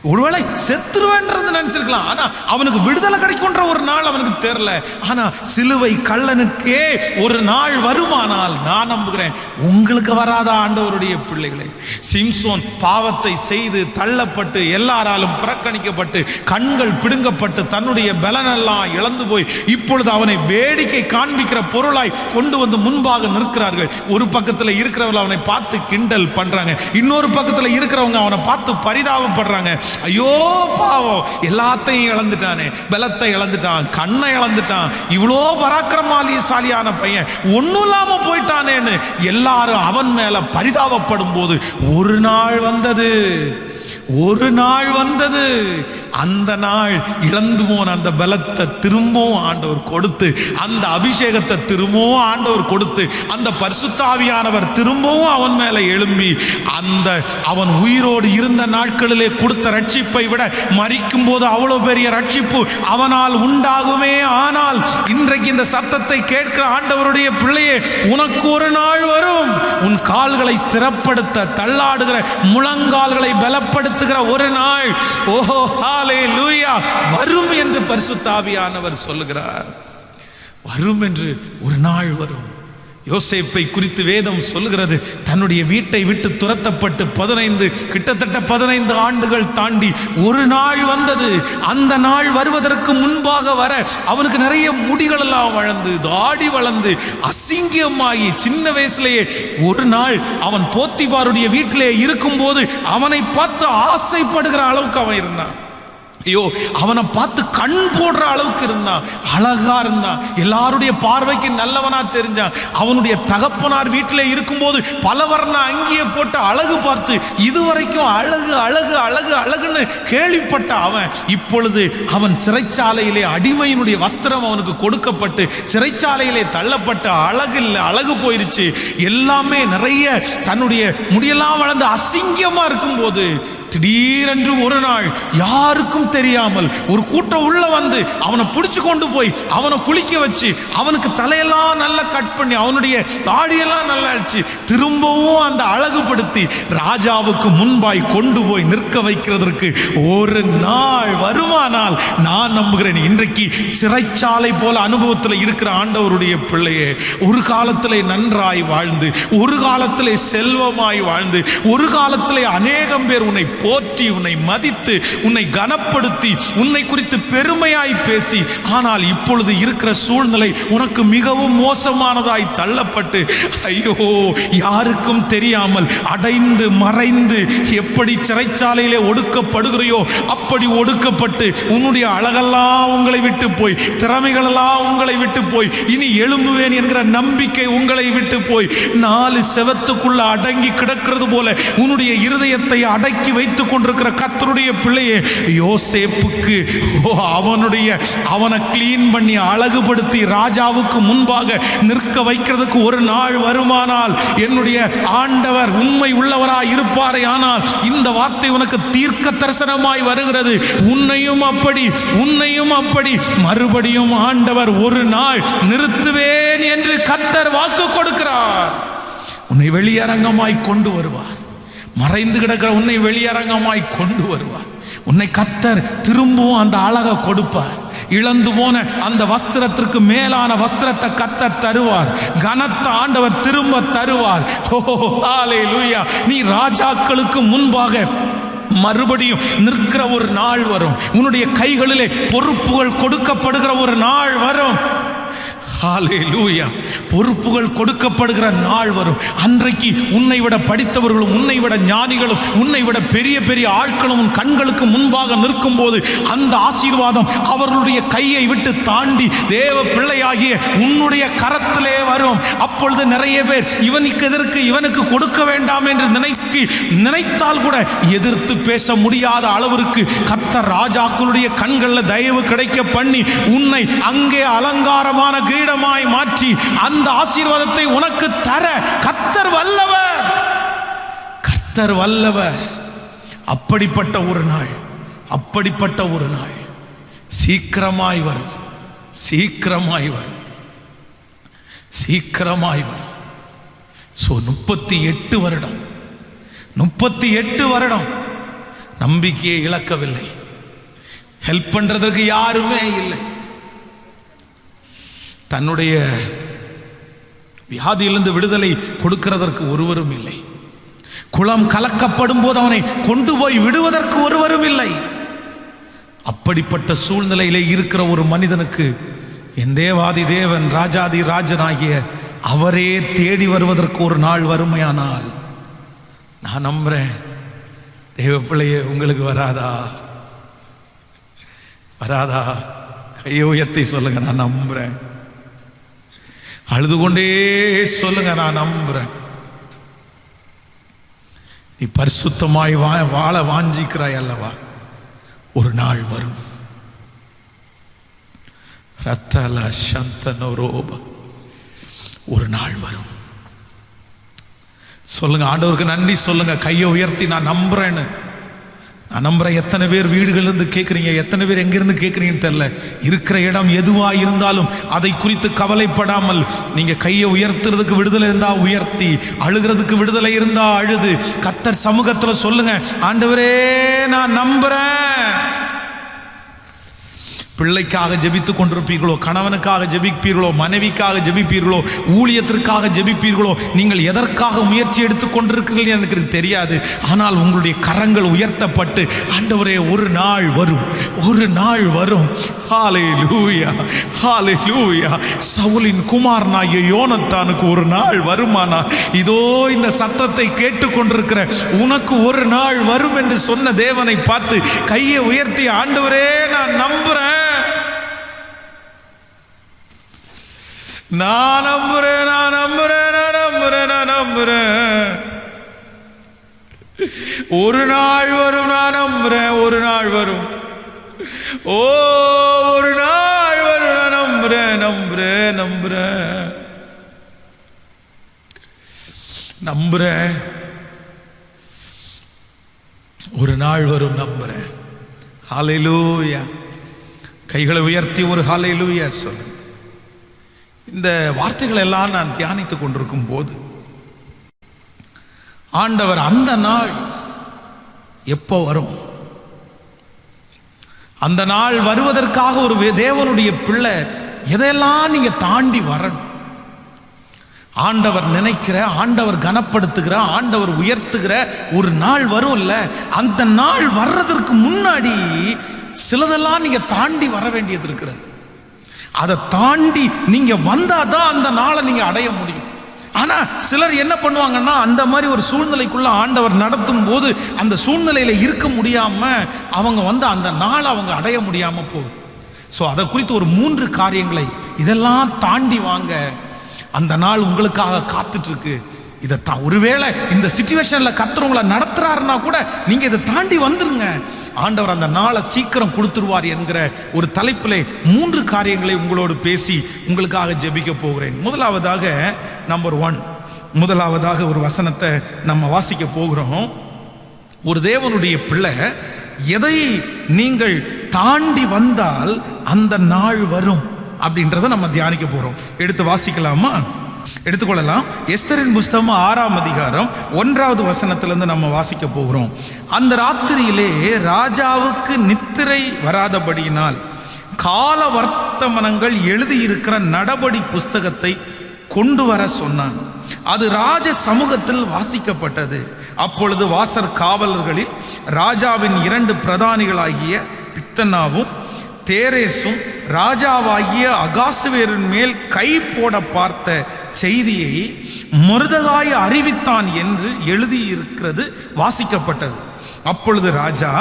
ஒருவேளை செத்துருவேன்றது நினைச்சிருக்கலாம், ஆனா அவனுக்கு விடுதலை கிடைக்கும்ன்ற ஒரு நாள் அவனுக்கு தெரியல. ஆனா சிலுவை கள்ளனுக்கே ஒரு நாள் வருமானால் நான் நம்புகிறேன் உங்களுக்கு வராதா ஆண்டவருடைய பிள்ளைகளே? சிம்சோன் பாவத்தை செய்து தள்ளப்பட்டு எல்லாராலும் புறக்கணிக்கப்பட்டு கண்கள் பிடுங்கப்பட்டு தன்னுடைய பலனெல்லாம் இழந்து போய் இப்பொழுது அவனை வேடிக்கை காண்பிக்கிற பொருளாய் கொண்டு வந்து முன்பாக நிற்கிறார்கள். ஒரு பக்கத்தில் இருக்கிறவர்கள் அவனை பார்த்து கிண்டல் பண்றாங்க, இன்னொரு பக்கத்தில் இருக்கிறவங்க அவனை பார்த்து பரிதாபப்படுறாங்க. ஐயோ பாவம், எல்லாத்தையும் இழந்துட்டானே, பலத்தை இழந்துட்டான், கண்ணை இழந்துட்டான், இவ்வளோ பராக்கிரமசாலியான பையன் ஒன்னும் இல்லாம போயிட்டானேன்னு எல்லாரும் அவன் மேல பரிதாபப்படும் போது ஒரு நாள் வந்தது, ஒரு நாள் வந்தது. அந்த நாள் இழந்து போன அந்த பலத்தை திரும்பவும் ஆண்டவர் கொடுத்து, அந்த அபிஷேகத்தை திரும்பவும் ஆண்டவர் கொடுத்து, அந்த பரிசுத்த ஆவியானவர் திரும்பவும் அவன் மேல எழும்பி, அந்த அவன் உயிரோடு இருந்த நாட்களிலே கொடுத்த ரட்சிப்பை விட மரிக்கும் போது அவ்வளவு பெரிய ரட்சிப்பு அவனால் உண்டாகுமே. ஆனால் இன்றைக்கு இந்த சத்தத்தை கேட்கிற ஆண்டவருடைய பிள்ளையே, உனக்கு ஒரு நாள் வரும், உன் கால்களை ஸ்திரப்படுத்த, தள்ளாடுகிற முழங்கால்களை பலப்படுத்துகிற ஒரு நாள். ஓஹோ ஹல்லேலூயா. வரும் என்று பரிசுத்த ஆவியானவர் சொல்லுகிறார். வரும் என்று ஒரு நாள் வரும். யோசேப்பை குறித்து வேதம் சொல்லுகிறது, தன்னுடைய வீட்டை விட்டு துரத்தப்பட்டு கிட்டத்தட்ட 15 ஆண்டுகள் தாண்டி ஒரு நாள் வந்தது. அந்த நாள் வருவதற்கு முன்பாக வர அவனுக்கு நிறைய முடிகள் எல்லாம் வளர்ந்து, தாடி வளர்ந்து, அசிங்கமாகி, சின்ன வயசுலேயே ஒரு நாள் அவன் போத்திபாருடைய வீட்டிலே இருக்கும்போது அவனை பார்த்து ஆசைப்படுகிற அளவுக்கு அவன் இருந்தான். ஐயோ, அவனை பார்த்து கண் போடுற அளவுக்கு இருந்தான். அழகா இருந்தான், எல்லாருடைய பார்வைக்கு நல்லவனா தெரிஞ்சான். அவனுடைய தகப்பனார் வீட்டிலே இருக்கும்போது பலவர்ண அங்கியை போட்டு அழகு பார்த்து இதுவரைக்கும் அழகு அழகு அழகு அழகுன்னு கேள்விப்பட்ட அவன் இப்பொழுது அவன் சிறைச்சாலையிலே அடிமையினுடைய வஸ்திரம் அவனுக்கு கொடுக்கப்பட்டு சிறைச்சாலையிலே தள்ளப்பட்டு அழகு போயிருச்சு. எல்லாமே நிறைய தன்னுடைய முடியெல்லாம் வளர்ந்து அசிங்கமா இருக்கும்போது திடீரென்று ஒரு நாள் யாருக்கும் தெரியாமல் ஒரு கூட்டம் உள்ள வந்து அவனை பிடிச்சு கொண்டு போய் அவனை குளிக்க வச்சு அவனுக்கு தலையெல்லாம் நல்லா கட் பண்ணி அவனுடைய தாடியெல்லாம் நல்லா அடிச்சு திரும்பவும் அந்த அழகுபடுத்தி ராஜாவுக்கு முன்பாய் கொண்டு போய் நிற்க வைக்கிறதற்கு ஒரு நாள் வருமானால் நான் நம்புகிறேன். இன்றைக்கு சிறைச்சாலை போல அனுபவத்தில் இருக்கிற ஆண்டவருடைய பிள்ளையே, ஒரு காலத்திலே நன்றாய் வாழ்ந்து, ஒரு காலத்திலே செல்வமாய் வாழ்ந்து, ஒரு காலத்திலே அநேகம் பேர் உன்னை போற்றி, உன்னை மதித்து, உன்னை கனப்படுத்தி, உன்னை குறித்து பெருமையாய் பேசி, ஆனால் இப்பொழுது இருக்கிற சூழ்நிலை உனக்கு மிகவும் மோசமானதாய் தள்ளப்பட்டு, ஐயோ, யாருக்கும் தெரியாமல் அடைந்து மறைந்து எப்படி சிறைச்சாலையிலே ஒடுக்கப்படுகிறையோ அப்படி ஒடுக்கப்பட்டு உன்னுடைய அழகெல்லாம் உங்களை விட்டு போய், திறமைகளெல்லாம் உங்களை விட்டு போய், இனி எழும்புவேன் என்கிற நம்பிக்கை உங்களை விட்டு போய் 4 செவத்துக்குள்ள அடங்கி கிடக்கிறது போல உன்னுடைய இருதயத்தை அடக்கி வைத்துக் கொண்டிருக்கிற கர்த்தருடைய பிள்ளையே, யோசேப்புக்கு அவனை கிளீன் பண்ணி அழகுபடுத்தி ராஜாவுக்கு முன்பாக நிற்க வைக்கிறதுக்கு ஒரு நாள் வருமானால் என்னுடைய ஆண்டவர் உண்மை உள்ளவராய் இருப்பாரே. ஆனால் இந்த வார்த்தை உனக்கு தீர்க்க தரிசனமாய் வருகிறது. உன்னையும் அப்படி மறுபடியும் ஆண்டவர் ஒரு நாள் நிறுத்துவேன் என்று கர்த்தர் வாக்கு கொடுக்கிறார். உன்னை வெளியரங்கமாய் கொண்டு வருவார். மறைந்து கிடக்கிற உன்னை வெளியரங்கமாய் கொண்டு வருவார். உன்னை கர்த்தர் திரும்பவும் அந்த அழகை கொடுப்பார். இழந்து போன அந்த வஸ்திரத்திற்கு மேலான வஸ்திரத்தை கர்த்தர் தருவார். கனத்த ஆண்டவர் திரும்ப தருவார். ஹல்லேலூயா. நீ ராஜாக்களுக்கு முன்பாக மறுபடியும் நிற்கிற ஒரு நாள் வரும். உன்னுடைய கைகளிலே பொறுப்புகள் கொடுக்கப்படுகிற ஒரு நாள் வரும். ஹல்லேலூயா. பொறுப்புகள் கொடுக்கப்படுகிற நாள் வரும். அன்றைக்கு உன்னை விட படித்தவர்களும், உன்னை விட ஞானிகளும், உன்னை விட பெரிய பெரிய ஆட்களும் உன் கண்களுக்கு முன்பாக நிற்கும் போது அந்த ஆசீர்வாதம் அவர்களுடைய கையை விட்டு தாண்டி தேவ பிள்ளையாகிய உன்னுடைய கரத்திலே வரும். அப்பொழுது நிறைய பேர் இவனுக்கு கொடுக்க வேண்டாம் என்று நினைத்தால் கூட எதிர்த்து பேச முடியாத அளவிற்கு கர்த்தர் ராஜாக்களுடைய கண்களில் தயவு கிடைக்க பண்ணி உன்னை அங்கே அலங்காரமான கிரீடமாய் மாற்றி அந்த ஆசீர்வாதத்தை உனக்கு தர கர்த்தர் வல்லவர். அப்படிப்பட்ட ஒரு நாள் சீக்கிரமாய் வரும். 38 வருடம் நம்பிக்கையை இழக்கவில்லை. ஹெல்ப் பண்றதற்கு யாருமே இல்லை. தன்னுடைய வியாதியிலிருந்து விடுதலை கொடுக்கிறதற்கு ஒருவரும் இல்லை. குளம் கலக்கப்படும் போது அவனை கொண்டு போய் விடுவதற்கு ஒருவரும் இல்லை. அப்படிப்பட்ட சூழ்நிலையிலே இருக்கிற ஒரு மனிதனுக்கு என் தேவாதி தேவன் ராஜாதி ராஜனாகிய அவரே தேடி வருவதற்கு ஒரு நாள் வறுமையானால் நான் நம்புறேன். தேவ பிள்ளையே, உங்களுக்கு வராதா? கையை உயர்த்தி சொல்லுங்க, நான் நம்புறேன். அழுது கொண்டே சொல்லுங்க, நான் நம்புறேன். நீ பரிசுத்தமாய் வாழ வாஞ்சிக்கிறாய் அல்லவா? ஒரு நாள் வரும். ரத்தல சந்தனோரோப ஒரு நாள் வரும். சொல்லுங்க, ஆண்டவருக்கு நன்றி சொல்லுங்க. கையை உயர்த்தி நான் நம்புறேன்னு. நான் நம்புறேன். எத்தனை பேர் வீடுகளிலிருந்து கேட்குறீங்க, எத்தனை பேர் எங்கிருந்து கேட்குறீங்கன்னு தெரியல. இருக்கிற இடம் எதுவாக இருந்தாலும் அதை குறித்து கவலைப்படாமல் நீங்கள் கையை உயர்த்துறதுக்கு விடுதலை இருந்தால் உயர்த்தி, அழுகிறதுக்கு விடுதலை இருந்தால் அழுது கர்த்தர் சமூகத்தில் சொல்லுங்க, ஆண்டவரே நான் நம்புறேன். பிள்ளைக்காக ஜெபித்துக் கொண்டிருப்பீர்களோ, கணவனுக்காக ஜெபிப்பீர்களோ, மனைவிக்காக ஜெபிப்பீர்களோ, ஊழியத்திற்காக ஜெபிப்பீர்களோ, நீங்கள் எதற்காக முயற்சி எடுத்துக் கொண்டிருக்கிறீர்கள் எனக்கு தெரியாது. ஆனால் உங்களுடைய கரங்கள் உயர்த்தப்பட்டு, ஆண்டவரே ஒரு நாள் வரும், ஒரு நாள் வரும். ஹல்லேலூயா, ஹல்லேலூயா. சவுலின் குமாரனாகிய யோனத்தானுக்கு ஒரு நாள் வருமானா, இதோ இந்த சத்தத்தை கேட்டுக்கொண்டிருக்கிற உனக்கு ஒரு நாள் வரும் என்று சொன்ன தேவனை பார்த்து கையை உயர்த்தி, ஆண்டவரே நான் நம்புறேன், நான் நம்புறேன், நான் நம்புறேன், நான் நம்புறேன், நான் நம்புறேன். ஒரு நாள் வரும், நான் நம்புறேன், ஒரு நாள் வரும். ஓ ஒரு நாள் வரும், நான் நம்புறேன், நம்புறேன், நம்புறேன், நம்புறேன். ஒரு நாள் வரும், நம்புறேன். ஹல்லேலூயா. கைகளை உயர்த்தி ஒரு ஹல்லேலூயா சொல்லு. இந்த வார்த்தைகள் எல்லாம் நான் தியானித்துக் கொண்டிருக்கும் போது ஆண்டவர் அந்த நாள் எப்போ வரும், அந்த நாள் வருவதற்காக ஒரு தேவனுடைய பிள்ளை எதையெல்லாம் நீங்க தாண்டி வரணும். ஆண்டவர் நினைக்கிற, ஆண்டவர் கனப்படுத்துகிற, ஆண்டவர் உயர்த்துகிற ஒரு நாள் வரும் இல்ல, அந்த நாள் வர்றதற்கு முன்னாடி சிலதெல்லாம் நீங்க தாண்டி வர வேண்டியது இருக்கிறது. அதை தாண்டி நீங்க வந்தாதான் அந்த நாளை நீங்க அடைய முடியும். ஆனா சிலர் என்ன பண்ணுவாங்கன்னா, அந்த மாதிரி ஒரு சூழ்நிலைக்குள்ள ஆண்டவர் நடத்தும் போது அந்த சூழ்நிலையில இருக்க முடியாம அவங்க அந்த நாளை அவங்க அடைய முடியாம போகுது. ஸோ அதை குறித்து ஒரு 3 காரியங்களை, இதெல்லாம் தாண்டி வாங்க, அந்த நாள் உங்களுக்காக காத்துட்டு இருக்கு. இதை ஒருவேளை இந்த சிச்சுவேஷன்ல கர்த்தர் உங்களை நடத்துறாருன்னா கூட நீங்க இதை தாண்டி வந்துருங்க, ஆண்டவர் அந்த நாளை சீக்கிரம் கொடுத்துருவார் என்கிற ஒரு தலைப்பிலே 3 காரியங்களை உங்களோடு பேசி உங்களுக்காக ஜெபிக்க போகிறேன். முதலாவதாக நம்பர் 1, முதலாவதாக ஒரு வசனத்தை நம்ம வாசிக்க போகிறோம். ஒரு தேவனுடைய பிள்ளை எதை நீங்கள் தாண்டி வந்தால் அந்த நாள் வரும் அப்படின்றத நம்ம தியானிக்க போறோம். எடுத்து வாசிக்கலாமா? எடுத்துக்கொள்ளலாம். எஸ்தரின் புஸ்தகம் 6ஆம் அதிகாரம் 1வது வசனத்திலிருந்து நம்ம வாசிக்க போகிறோம். அந்த ராத்திரியிலே ராஜாவுக்கு நித்திரை வராதபடியினால் கால வர்த்தமானங்கள் எழுதியிருக்கிற நடபடி புஸ்தகத்தை கொண்டு வர சொன்னான். அது ராஜ சமூகத்தில் வாசிக்கப்பட்டது. அப்பொழுது வாசற் காவலர்களில் ராஜாவின் 2 பிரதானிகளாகிய பித்தனாவும் தேரேசும் ராஜாவாகிய அகாசுவேரின் மேல் கை போட பார்த்த செய்தியை மொர்தெகாய் அறிவித்தான் என்று எழுதியிருக்கிறது வாசிக்கப்பட்டது. அப்பொழுது ராஜா,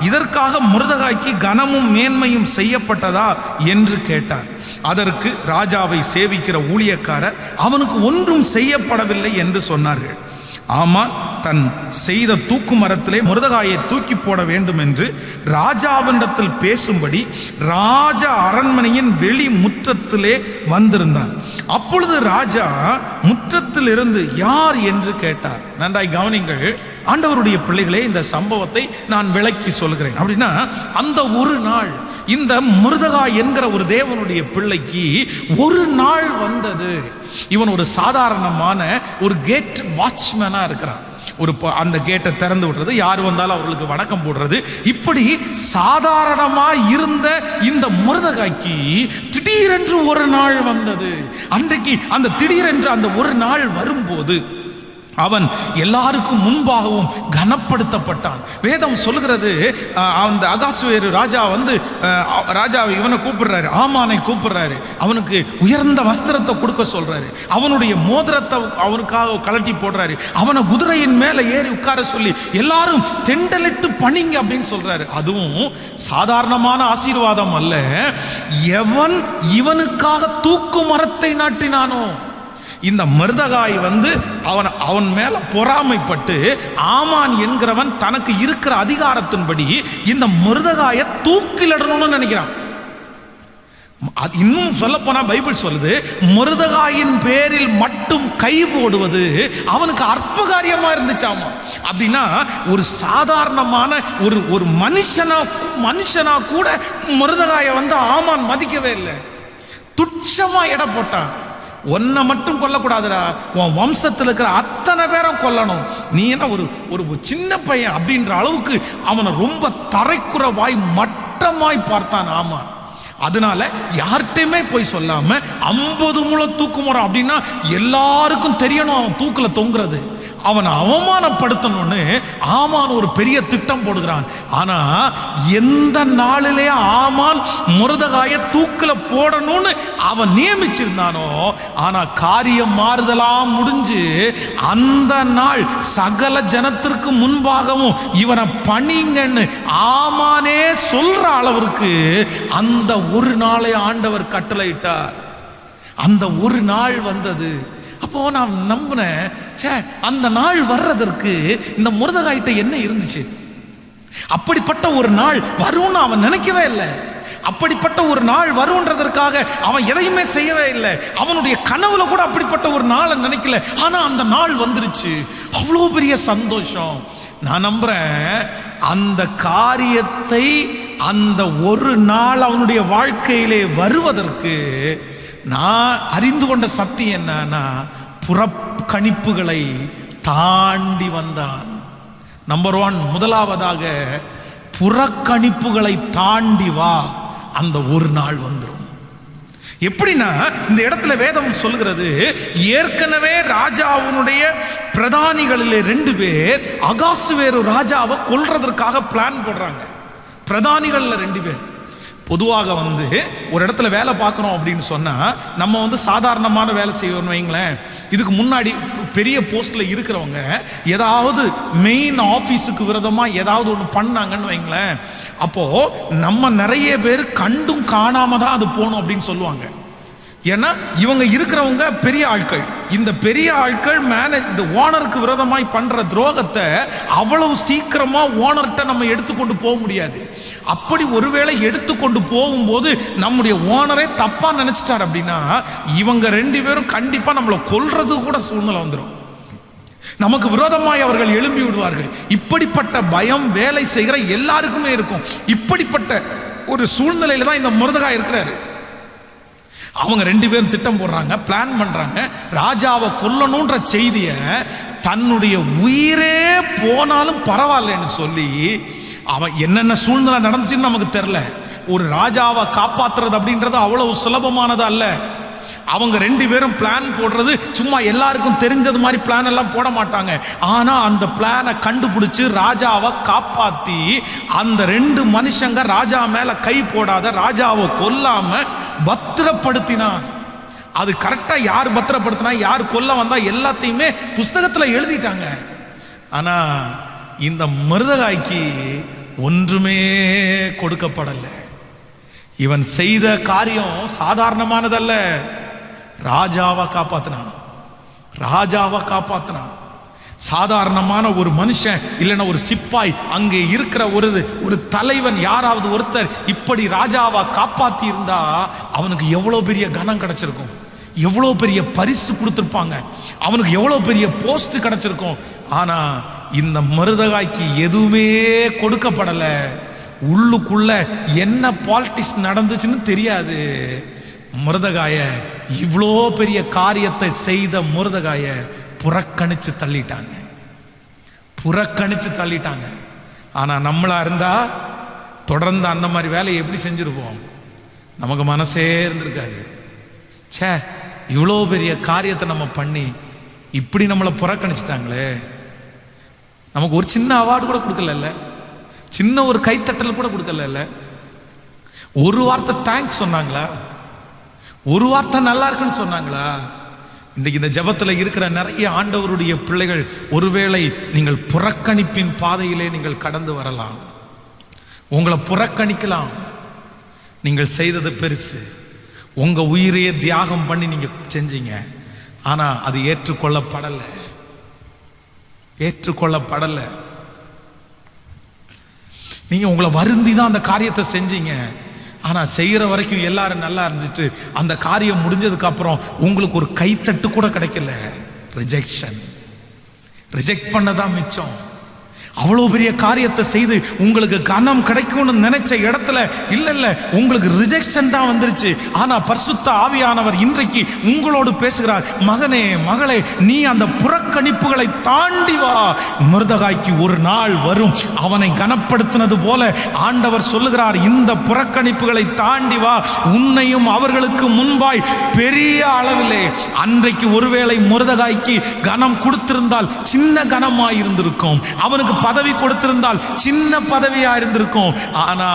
இதற்காக மொர்தெகாய்க்கு கனமும் மேன்மையும் செய்யப்பட்டதா என்று கேட்டார். அதற்கு ராஜாவை சேவிக்கிற ஊழியக்காரர், அவனுக்கு ஒன்றும் செய்யப்படவில்லை என்று சொன்னார்கள். ஆமான் தன் செய்த தூக்கு மரத்திலே மொர்தெகாயை தூக்கி போட வேண்டும் என்று ராஜாவினிடத்தில் பேசும்படி ராஜ அரண்மனையின் வெளி முற்றத்திலே வந்திருந்தான். அப்பொழுது ராஜா முற்றத்தில் இருந்து யார் என்று கேட்டார். நன்றாய் கவனிங்கள் ஆண்டவருடைய பிள்ளைகளே, இந்த சம்பவத்தை நான் விளக்கி சொல்கிறேன். அப்படின்னா அந்த ஒரு நாள் இந்த மொர்தெகாய் என்கிற ஒரு தேவனுடைய பிள்ளைக்கு ஒரு நாள் வந்தது. இவன் ஒரு சாதாரணமான ஒரு கேட் வாட்ச்மேனா இருக்கிறான். ஒரு அந்த கேட்டை திறந்து விடுறது, யார் வந்தாலும் அவர்களுக்கு வணக்கம் போடுறது, இப்படி சாதாரணமா இருந்த இந்த மொர்தெகாய்க்கு திடீரென்று ஒரு நாள் வந்தது. அன்றைக்கு அந்த திடீரென்று அந்த ஒரு நாள் வரும்போது அவன் எல்லாருக்கும் முன்பாகவும் கனப்படுத்தப்பட்டான். வேதம் சொல்லுகிறது, அந்த அகாசுவேரு ராஜா ராஜா இவனை கூப்பிடுறாரு, ஆமானை கூப்பிடுறாரு. அவனுக்கு உயர்ந்த வஸ்திரத்தை கொடுக்க சொல்றாரு. அவனுடைய மோதிரத்தை அவனுக்காக கழட்டி போடுறாரு. அவனை குதிரையின் மேல ஏறி உட்கார சொல்லி எல்லாரும் தெண்டலிட்டு பணிங்க அப்படின்னு சொல்றாரு. அதுவும் சாதாரணமான ஆசீர்வாதம் அல்ல. எவன் இவனுக்காக தூக்கு மரத்தை நாட்டினானோ, இந்த மொர்தெகாய் அவன் மேல பொறாமைப்பட்டு ஆமான் என்கிறவன் தனக்கு இருக்கிற அதிகாரத்தின்படி இந்த மொர்தெகாயை தூக்கிலிடணும்னு நினைக்கிறான். இன்னும் சொல்ல போனா பைபிள் சொல்லுது, மொர்தெகாயின் பேரில் மட்டும் கை போடுவது அவனுக்கு அற்ப காரியமா இருந்துச்சாமா. அப்படின்னா ஒரு சாதாரணமான ஒரு மனுஷனா கூட மொர்தெகாயை ஆமான் மதிக்கவே இல்லை, துச்சமா எடை போட்டான். ஒன்னை மட்டும் கொல்லக்கூடாதுடா, உன் வம்சத்தில் இருக்கிற அத்தனை பேரும் கொல்லணும், நீ என்ன ஒரு சின்ன பையன் அப்படின்ற அளவுக்கு அவனை ரொம்ப தரைக்குறவாய் மட்டமாய் பார்த்தான் ஆமான். அதனால யார்கிட்டயுமே போய் சொல்லாம 50 முழ தூக்கு மரம் அப்படின்னா எல்லாருக்கும் தெரியணும் அவன் தூக்குல தொங்குறது. அவனை அவமானப்படுத்தணும்னு ஆமான் ஒரு பெரிய திட்டம் போடுகிறான். ஆனா எந்த நாளிலே ஆமான் மொர்தெகாயை தூக்குல போடணும்னு அவன் நியமிச்சிருந்தானோ, ஆனா காரியம் மாறுதலாம் முடிஞ்சு அந்த நாள் சகல ஜனத்திற்கு முன்பாகவும் இவனை பணிங்கன்னு ஆமானே சொல்ற அளவிற்கு அந்த ஒரு நாளை ஆண்டவர் கட்டளையிட்டார். அந்த ஒரு நாள் வந்தது. அப்போ நான் நம்பினேன், அந்த நாள் வர்றதற்கு இந்த மொர்தெகாய்ட்ட என்ன இருந்துச்சு? அப்படிப்பட்ட ஒரு நாள் வரும்னு அவன் நினைக்கவே இல்லை. அப்படிப்பட்ட ஒரு நாள் வரும்ன்றதற்காக அவன் எதையுமே செய்யவே இல்லை. அவனுடைய கனவுல கூட அப்படிப்பட்ட ஒரு நாளை நினைக்கல. ஆனா அந்த நாள் வந்துருச்சு. அவ்வளோ பெரிய சந்தோஷம். நான் நம்புறேன் அந்த காரியத்தை அந்த ஒரு நாள் அவனுடைய வாழ்க்கையிலே வருவதற்கு நான் அறிந்து கொண்ட சத்தியம் என்னன்னா, புறக்கணிப்புகளை தாண்டி வந்தான். நம்பர் 1, முதலாவதாக புறக்கணிப்புகளை தாண்டி வா, அந்த ஒரு நாள் வந்துடும். எப்படின்னா இந்த இடத்துல வேதம் சொல்கிறது, ஏற்கனவே ராஜாவுடைய பிரதானிகளிலே 2 பேர் அகாசுவேரு ராஜாவை கொல்றதற்காக பிளான் போடுறாங்க. பிரதானிகள்ல 2 பேர். பொதுவாக ஒரு இடத்துல வேலை பார்க்குறோம் அப்படின்னு சொன்னால் நம்ம சாதாரணமான வேலை செய்யணும்னு வைங்களேன். இதுக்கு முன்னாடி பெரிய போஸ்டில் இருக்கிறவங்க ஏதாவது மெயின் ஆஃபீஸுக்கு விரோதமாக ஏதாவது ஒன்று பண்ணாங்கன்னு வைங்களேன், அப்போது நம்ம நிறைய பேர் கண்டும் காணாம தான் அது போகணும் அப்படின்னு சொல்லுவாங்க. ஏன்னா இவங்க இருக்கிறவங்க பெரிய ஆட்கள். இந்த பெரிய ஆட்கள் இந்த ஓனருக்கு விரோதமாய் பண்ற துரோகத்தை அவ்வளவு சீக்கிரமா ஓனர்கிட்ட நம்ம எடுத்துக்கொண்டு போக முடியாது. அப்படி ஒருவேளை எடுத்துக்கொண்டு போகும்போது நம்முடைய ஓனரே தப்பா நினைச்சிட்டார் அப்படின்னா இவங்க 2 பேரும் கண்டிப்பா நம்மளை கொல்றது கூட சூழ்நிலை வந்துடும். நமக்கு விரோதமாய் அவர்கள் எழும்பி விடுவார்கள். இப்படிப்பட்ட பயம் வேலை செய்கிற எல்லாருக்குமே இருக்கும். இப்படிப்பட்ட ஒரு சூழ்நிலையில தான் இந்த மொர்தெகாய் இருக்கிறாரு. அவங்க 2 பேரும் திட்டம் போடுறாங்க, பிளான் பண்றாங்க. ராஜாவை கொல்லணும்ன்ற செய்தியை தன்னுடைய உயிரே போனாலும் பரவாயில்லன்னு சொல்லி, அவன் என்னென்ன சூழ்நிலை நடந்துச்சுன்னு நமக்கு தெரியல. ஒரு ராஜாவை காப்பாத்துறது அப்படின்றது அவ்வளவு சுலபமானது அல்ல. அவங்க 2 பேரும் பிளான் போடுறது சும்மா எல்லாருக்கும் தெரிஞ்சது மாதிரி பிளான் எல்லாம் போட மாட்டாங்க. ஆனா அந்த பிளானை கண்டுபிடிச்சு ராஜாவை காப்பாத்தி அந்த 2 மனுஷங்க ராஜா மேல கை போடாத, ராஜாவை கொல்லாம பத்திரப்படுத்தினான். அது கரெக்டா யார் பத்திரப்படுத்தினா, யார் கொல்ல வந்தா எல்லாத்தையுமே புஸ்தகத்துல எழுதிட்டாங்க. ஆனா இந்த மொர்தெகாய்க்கு ஒன்றுமே கொடுக்கப்படலை. இவன் செய்த காரியம் சாதாரணமானதல்ல. ராஜாவை காப்பாத்தினான். ராஜாவை காப்பாத்தினான். சாதாரணமான ஒரு மனுஷன் இல்லைன்னா ஒரு சிப்பாய், அங்கே இருக்கிற ஒரு தலைவன், யாராவது ஒருத்தர் இப்படி ராஜாவா காப்பாத்தி இருந்தா அவனுக்கு எவ்வளவு பெரிய கனம் கிடைச்சிருக்கும், எவ்வளவு பெரிய பரிசு கொடுத்திருப்பாங்க, அவனுக்கு எவ்வளவு பெரிய போஸ்ட் கிடைச்சிருக்கும். ஆனா இந்த மொர்தெகாய்க்கு எதுவுமே கொடுக்கப்படல. உள்ளுக்குள்ள என்ன பாலிடிக்ஸ் நடந்துச்சுன்னு தெரியாது. மொர்தெகாய இவ்வளோ பெரிய காரியத்தை செய்த மொர்தெகாய புறக்கணிச்சு தள்ளிட்டாங்க, புறக்கணிச்சு தள்ளிட்டாங்க. ஆனா நம்மளா இருந்தா தொடர்ந்து அந்த மாதிரி வேலையை எப்படி செஞ்சிருப்போம்? நமக்கு மனசே இருந்திருக்காது. சே, இவ்வளோ பெரிய காரியத்தை நம்ம பண்ணி இப்படி நம்மளை புறக்கணிச்சிட்டாங்களே. நமக்கு ஒரு சின்ன அவார்டு கூட கொடுக்கல, சின்ன ஒரு கைத்தட்டல் கூட கொடுக்கல, ஒரு வார்த்தை தேங்க்ஸ் சொன்னாங்களா, ஒரு வார்த்தை நல்லா இருக்குன்னு சொன்னாங்களா? இன்றைக்கு இந்த ஜெபத்தில் இருக்கிற நிறைய ஆண்டவருடைய பிள்ளைகள், ஒருவேளை நீங்கள் புறக்கணிப்பின் பாதையிலே நீங்கள் கடந்து வரலாம். உங்களை புறக்கணிக்கலாம். நீங்கள் செய்தது பெருசு, உங்க உயிரையே தியாகம் பண்ணி நீங்க செஞ்சீங்க. ஆனா அது ஏற்றுக்கொள்ளப்படலை, ஏற்றுக்கொள்ளப்படலை. நீங்க உங்களை வருந்தி தான் அந்த காரியத்தை செஞ்சீங்க. ஆனா செய்யற வரைக்கும் எல்லாரும் நல்லா இருந்துட்டு அந்த காரியம் முடிஞ்சதுக்கு அப்புறம் உங்களுக்கு ஒரு கைத்தட்டு கூட கிடைக்கல. ரிஜெக்ஷன், ரிஜெக்ட் பண்ணதான் மிச்சம். அவ்வளோ பெரிய காரியத்தை செய்து உங்களுக்கு கனம் கிடைக்கும்னு நினைச்ச இடத்துல இல்ல உங்களுக்கு ரிஜெக்ஷன் தான் வந்துருச்சு. ஆனா பரிசுத்த ஆவியானவர் இன்றைக்கு உங்களோடு பேசுகிறார். மகனே மகளே, நீ அந்த புறக்கணிப்புகளை தாண்டி வா. மொர்தெகாய்க்கு ஒரு நாள் வரும், அவனை கனப்படுத்தினது போல ஆண்டவர் சொல்லுகிறார், இந்த புறக்கணிப்புகளை தாண்டி வா. உன்னையும் அவர்களுக்கு முன்பாய் பெரிய அளவிலே, அன்றைக்கு ஒருவேளை மொர்தெகாய்க்கு கனம் கொடுத்திருந்தால் சின்ன கனமாய் இருந்திருக்கும், அவனுக்கு பதவி கொடுத்திருந்தால் சின்ன பதவியா இருந்திருக்கும். ஆனா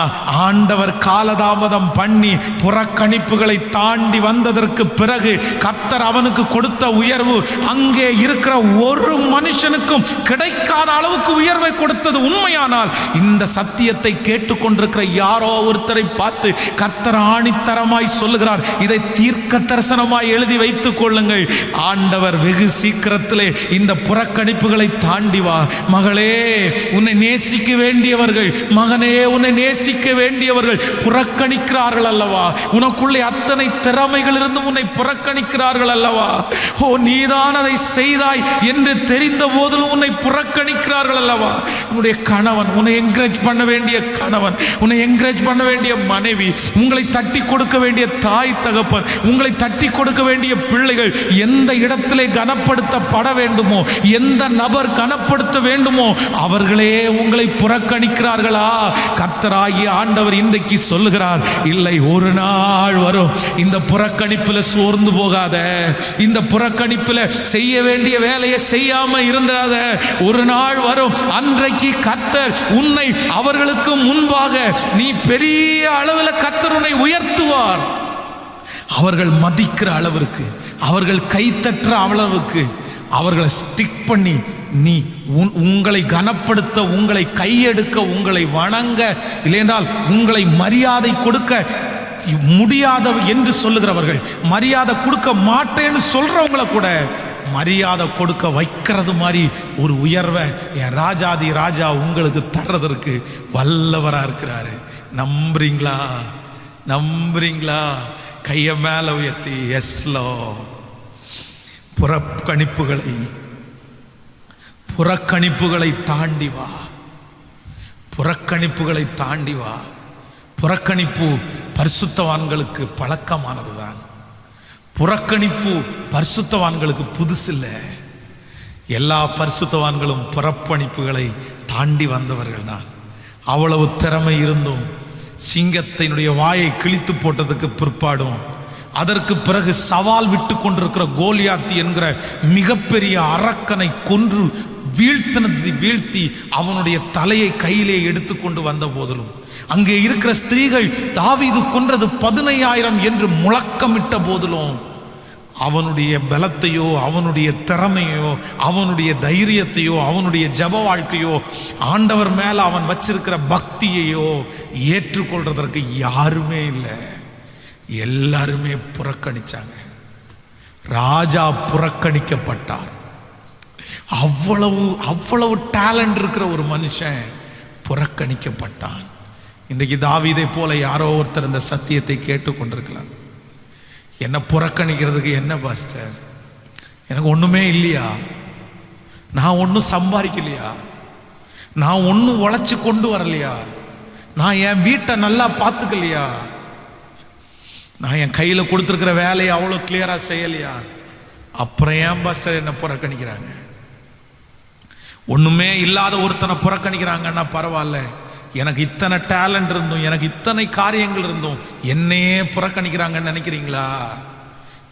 ஆண்டவர் காலதாமதம் பண்ணி புறக்கணிப்புகளை தாண்டி வந்ததற்கு பிறகு கர்த்தர் அவனுக்கு கொடுத்த உயர்வு அங்கே இருக்கிற ஒரு மனுஷனுக்கும் கிடைக்காத அளவுக்கு உயர்வை கொடுத்தது உண்மையானால், இந்த சத்தியத்தை கேட்டுக்கொண்டிருக்கிற யாரோ ஒருத்தரை பார்த்து கர்த்தர் ஆணித்தரமாய் சொல்லுகிறார், இதை தீர்க்க தரிசனமாய் எழுதி வைத்துக் கொள்ளுங்கள். ஆண்டவர் வெகு சீக்கிரத்திலே இந்த புறக்கணிப்புகளை தாண்டி வா. மகளே, உன்னை நேசிக்க வேண்டியவர்கள், மகனே உன்னை நேசிக்க வேண்டியவர்கள் புறக்கணிக்கிறார்கள் அல்லவா? உனக்குள்ளே அத்தனை திறமைகள் இருந்தும் உன்னை புறக்கணிக்கிறார்கள் அல்லவா? ஓ, நீதான் அதை செய்தாய் என்று தெரிந்த போதிலும் உன்னை புறக்கணிக்கிறார்கள் அல்லவா? உன்னுடைய கணவன், உன்னை என்கரேஜ் பண்ண வேண்டிய கணவன், உன்னை என்கரேஜ் பண்ண வேண்டிய மனைவி, உங்களை தட்டி கொடுக்க வேண்டிய தாய் தகப்பன், உங்களை தட்டி கொடுக்க வேண்டிய பிள்ளைகள் எந்த இடத்திலே கனப்படுத்தப்பட வேண்டுமோ, எந்த நபர் கனப்படுத்த வேண்டுமோ அவர்களே உங்களை புறக்கணிக்கிறார்களா? கர்த்தராகிய ஆண்டவர் இன்றைக்கு சொல்லுகிறார், இல்லை, ஒரு நாள் வரும், இந்த புறக்கணிப்பில் சோர்ந்து போகாத, இந்த புறக்கணிப்பில் செய்ய வேண்டிய வேலையை செய்யாம இருந்திராத. ஒரு நாள் வரும், அன்றைக்கு கர்த்தர் உன்னை அவர்களுக்கு முன்பாக நீ பெரிய அளவில் கர்த்தர் உன்னை உயர்த்துவார். அவர்கள் மதிக்கிற அளவிற்கு, அவர்கள் கைத்தற்ற அளவுக்கு அவர்களை ஸ்டிக் பண்ணி நீ உங்களை கனப்படுத்த, உங்களை கையெடுக்க, உங்களை வணங்க, இல்லையென்றால் உங்களை மரியாதை கொடுக்க முடியாத என்று சொல்லுகிறவர்கள், மரியாதை கொடுக்க மாட்டேன்னு சொல்றவங்களை கூட மரியாதை கொடுக்க வைக்கிறது மாதிரி ஒரு உயர்வை என் ராஜாதி ராஜா உங்களுக்கு தர்றதற்கு வல்லவரா இருக்கிறாரு. நம்புறீங்களா? நம்புறீங்களா? கைய மேல உயர்த்தி எஸ்லோ. புறக்கணிப்புகளை தாண்டி வா. புறக்கணிப்புகளை தாண்டி வா. புறக்கணிப்பு பரிசுத்தவான்களுக்கு பழக்கமானதுதான். புறக்கணிப்பு பரிசுத்தவான்களுக்கு புதுசில்லை. எல்லா பரிசுத்தவான்களும் புறக்கணிப்புகளை தாண்டி வந்தவர்கள் தான். அவ்வளவு திறமை இருந்தும் சிங்கத்தினுடைய வாயை கிழித்து போட்டதுக்கு பிற்பாடும், அதற்கு பிறகு சவால் விட்டு கொண்டிருக்கிற கோலியாத் என்கிற மிகப்பெரிய அரக்கனை கொன்று வீழ்த்தி அவனுடைய தலையை கையிலே எடுத்துக்கொண்டு வந்த போதிலும், அங்கே இருக்கிற ஸ்திரீகள் தாவீது கொன்றது 15,000 என்று முழக்கமிட்ட போதிலும், அவனுடைய பலத்தையோ, அவனுடைய திறமையோ, அவனுடைய தைரியத்தையோ, அவனுடைய ஜப வாழ்க்கையோ, ஆண்டவர் மேல அவன் வச்சிருக்கிற பக்தியையோ ஏற்றுக்கொள்றதற்கு யாருமே இல்லை. எல்லாருமே புறக்கணிச்சாங்க. ராஜா புறக்கணிக்கப்பட்டார். அவ்வளவு டேலண்ட் இருக்கிற ஒரு மனுஷன் புறக்கணிக்கப்பட்டான். இன்றைக்கு தாவீதை போல யாரோ ஒருத்தர் இந்த சத்தியத்தை கேட்டுக்கொண்டிருக்கலாம். என்ன புறக்கணிக்கிறதுக்கு என்ன பாஸ்டர்? எனக்கு ஒண்ணுமே இல்லையா? நான் ஒன்றும் சம்பாதிக்கலையா? நான் ஒன்றும் உழைச்சு கொண்டு வரலையா? நான் என் வீட்டை நல்லா பார்த்துக்கலையா? நான் என் கையில் கொடுத்துருக்கிற வேலையை அவ்வளோ கிளியரா செய்யலையா? அப்புறம் ஏன் பாஸ்டர் என்ன புறக்கணிக்கிறாங்க? ஒண்ணுமே இல்லாத ஒருத்தனை புறக்கணிக்கிறாங்கன்னா பரவாயில்ல, எனக்கு இத்தனை டேலண்ட் இருந்தும், எனக்கு இத்தனை காரியங்கள் இருந்தும் என்னையே புறக்கணிக்கிறாங்கன்னு நினைக்கிறீங்களா?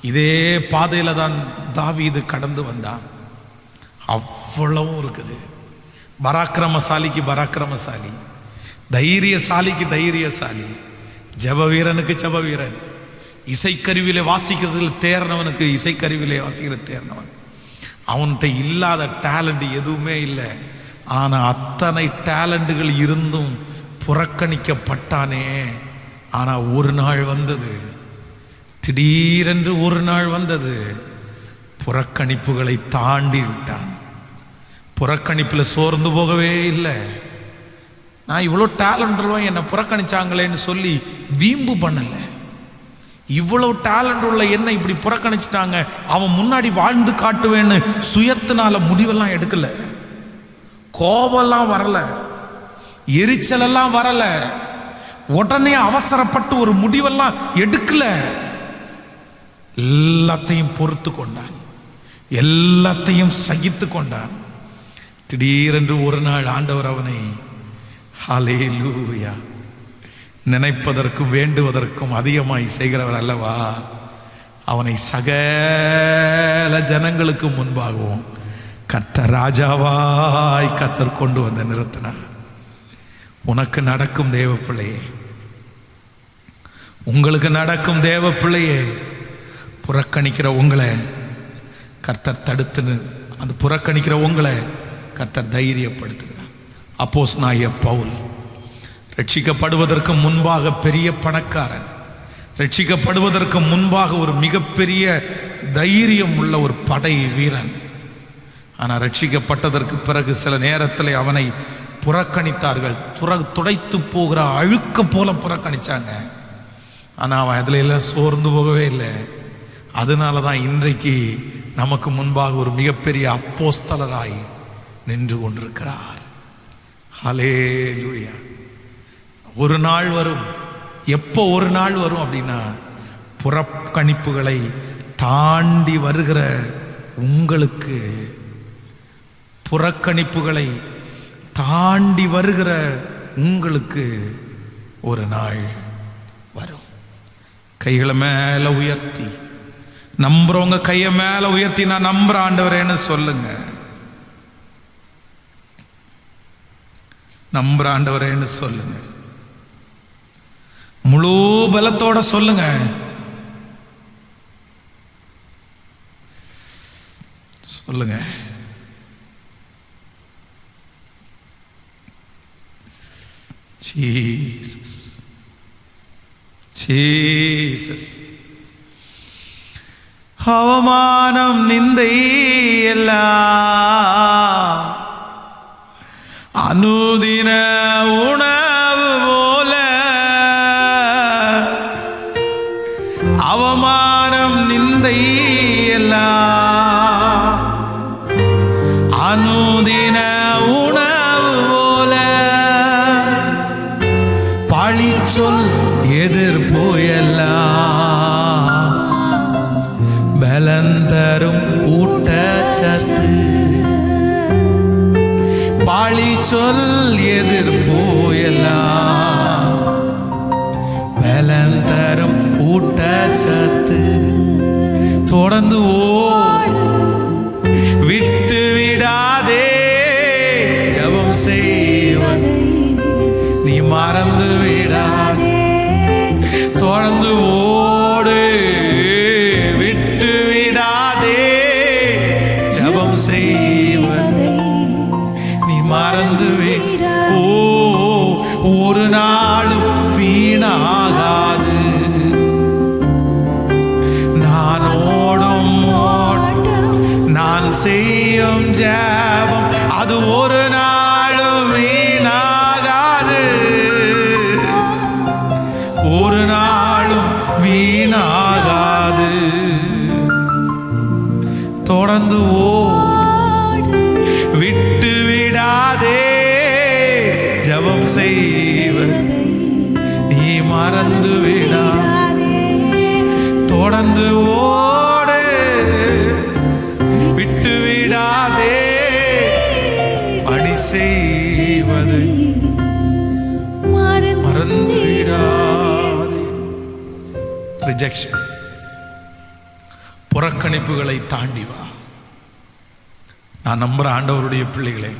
இதே பாதையில தான் தாவீது கடந்து வந்தான். அவ்வளவும் இருக்குது. பராக்கிரமசாலிக்கு பராக்கிரமசாலி, தைரியசாலிக்கு தைரியசாலி, ஜப வீரனுக்கு ஜப வீரன், இசைக்கருவியிலே வாசிக்கிறதுல தேர்னவனுக்கு இசைக்கருவியிலே வாசிக்கிற தேர்னவன். அவன்கிட்ட இல்லாத டேலண்ட் எதுவுமே இல்லை. ஆனால் அத்தனை டேலண்டுகள் இருந்தும் புறக்கணிக்கப்பட்டானே. ஆனால் ஒரு நாள் வந்தது, திடீரென்று ஒரு நாள் வந்தது, புறக்கணிப்புகளை தாண்டி விட்டான். புறக்கணிப்பில் சோர்ந்து போகவே இல்லை. நான் இவ்வளோ டேலண்ட் உள்ளவன், என்னை புறக்கணிச்சாங்களேன்னு சொல்லி வீம்பு பண்ணலை. இவ்வளவு டேலண்ட் உள்ள என்ன இப்படி புறக்கணிச்சிட்டாங்க, அவன் முன்னாடி வாழ்ந்து காட்டுவேன்னு சுயத்தினால முடிவெல்லாம் எடுக்கல. கோபம்லாம் வரல, எரிச்சலெல்லாம் வரல, உடனே அவசரப்பட்டு ஒரு முடிவெல்லாம் எடுக்கல. எல்லாத்தையும் பொறுத்து கொண்டான், எல்லாத்தையும் சகித்து கொண்டான். திடீரென்று ஒரு நாள் ஆண்டவர் அவனை ஹல்லேலூயா நினைப்பதற்கும் வேண்டுவதற்கும் அதிகமாய் செய்கிறவர் அல்லவா, அவனை சகல ஜனங்களுக்கு முன்பாகவும் கர்த்தர் ராஜாவாய் கர்த்தர் கொண்டு வந்து நிறுத்தினார். உனக்கு நடக்கும் தேவ பிள்ளையே, உங்களுக்கு நடக்கும் தேவ பிள்ளையே, புறக்கணிக்கிற உங்களை கர்த்தர் தடுத்துன்னு, அந்த புறக்கணிக்கிற உங்களை கர்த்தர் தைரியப்படுத்துகிறார். அப்போஸ்தலனாகிய பவுல் ரட்சிக்கப்படுவதற்கு முன்பாக பெரிய பணக்காரன், ரட்சிக்கப்படுவதற்கு முன்பாக ஒரு மிகப்பெரிய தைரியம் உள்ள ஒரு படை வீரன். ஆனால் ரட்சிக்கப்பட்டதற்கு பிறகு சில நேரத்தில் அவனை புறக்கணித்தார்கள், துடைத்து போகிற அழுக்க போல புறக்கணிச்சாங்க. ஆனால் அவன் அதில் எல்லாம் சோர்ந்து போகவே இல்லை. அதனால தான் இன்றைக்கு நமக்கு முன்பாக ஒரு மிகப்பெரிய அப்போஸ்தலராய் நின்று கொண்டிருக்கிறார். ஹல்லேலூயா. ஒரு நாள் வரும். எப்போ ஒரு நாள் வரும் அப்படின்னா, புறக்கணிப்புகளை தாண்டி வருகிற உங்களுக்கு, புறக்கணிப்புகளை தாண்டி வருகிற உங்களுக்கு ஒரு நாள் வரும். கைகளை மேல உயர்த்தி, நம்புறவங்க கையை மேல உயர்த்தி நான் நம்புற ஆண்டவரேன்னு சொல்லுங்க. நம்புற ஆண்டவரேன்னு சொல்லுங்க. முழு பலத்தோட சொல்லுங்க. சொல்லுங்க. Jesus, Jesus. அவமானம் நிந்தை எல்லாம் அனுதின உணவு போல, அவமானம் நிந்தை எல்லாம் அனுதின உணவு போல, பழி சொல் எதிர்ப்பு எல்லாம் பலந்தரும் ஊட்டச்சத்து, பழி சொல் எதிர்ப்பு எல்லாம் பலந்தரும் ஊட்டச்சத்து. தொடர்ந்து விட்டு விடாதே, ஜெபம் செய்வது நீ மறந்து விடாதே. தொடர்ந்து ஓடு, விட்டு விடாதே, ஜெபம் செய்வது நீ மறந்து விடா. ஒரு நாளும் வீணாகாது. நான் ஓடும் நான் செய்யும் ஜெபம் அது ஒரு நாளும் வீணாகாது, ஒரு நாளும் வீணாகாது. தொடர்ந்து விட்டு விடாதே, ஜெபம் செய்வது நீ மறந்து விடாதே. தொடர்ந்து ஓடு, விட்டு விடாதே, பணி செய்வது மறந்து விடாதே. ரிஜெக்ஷன், புறக்கணிப்புகளை தாண்டி வா. நான் நம்புற ஆண்டவருடைய பிள்ளைகளே,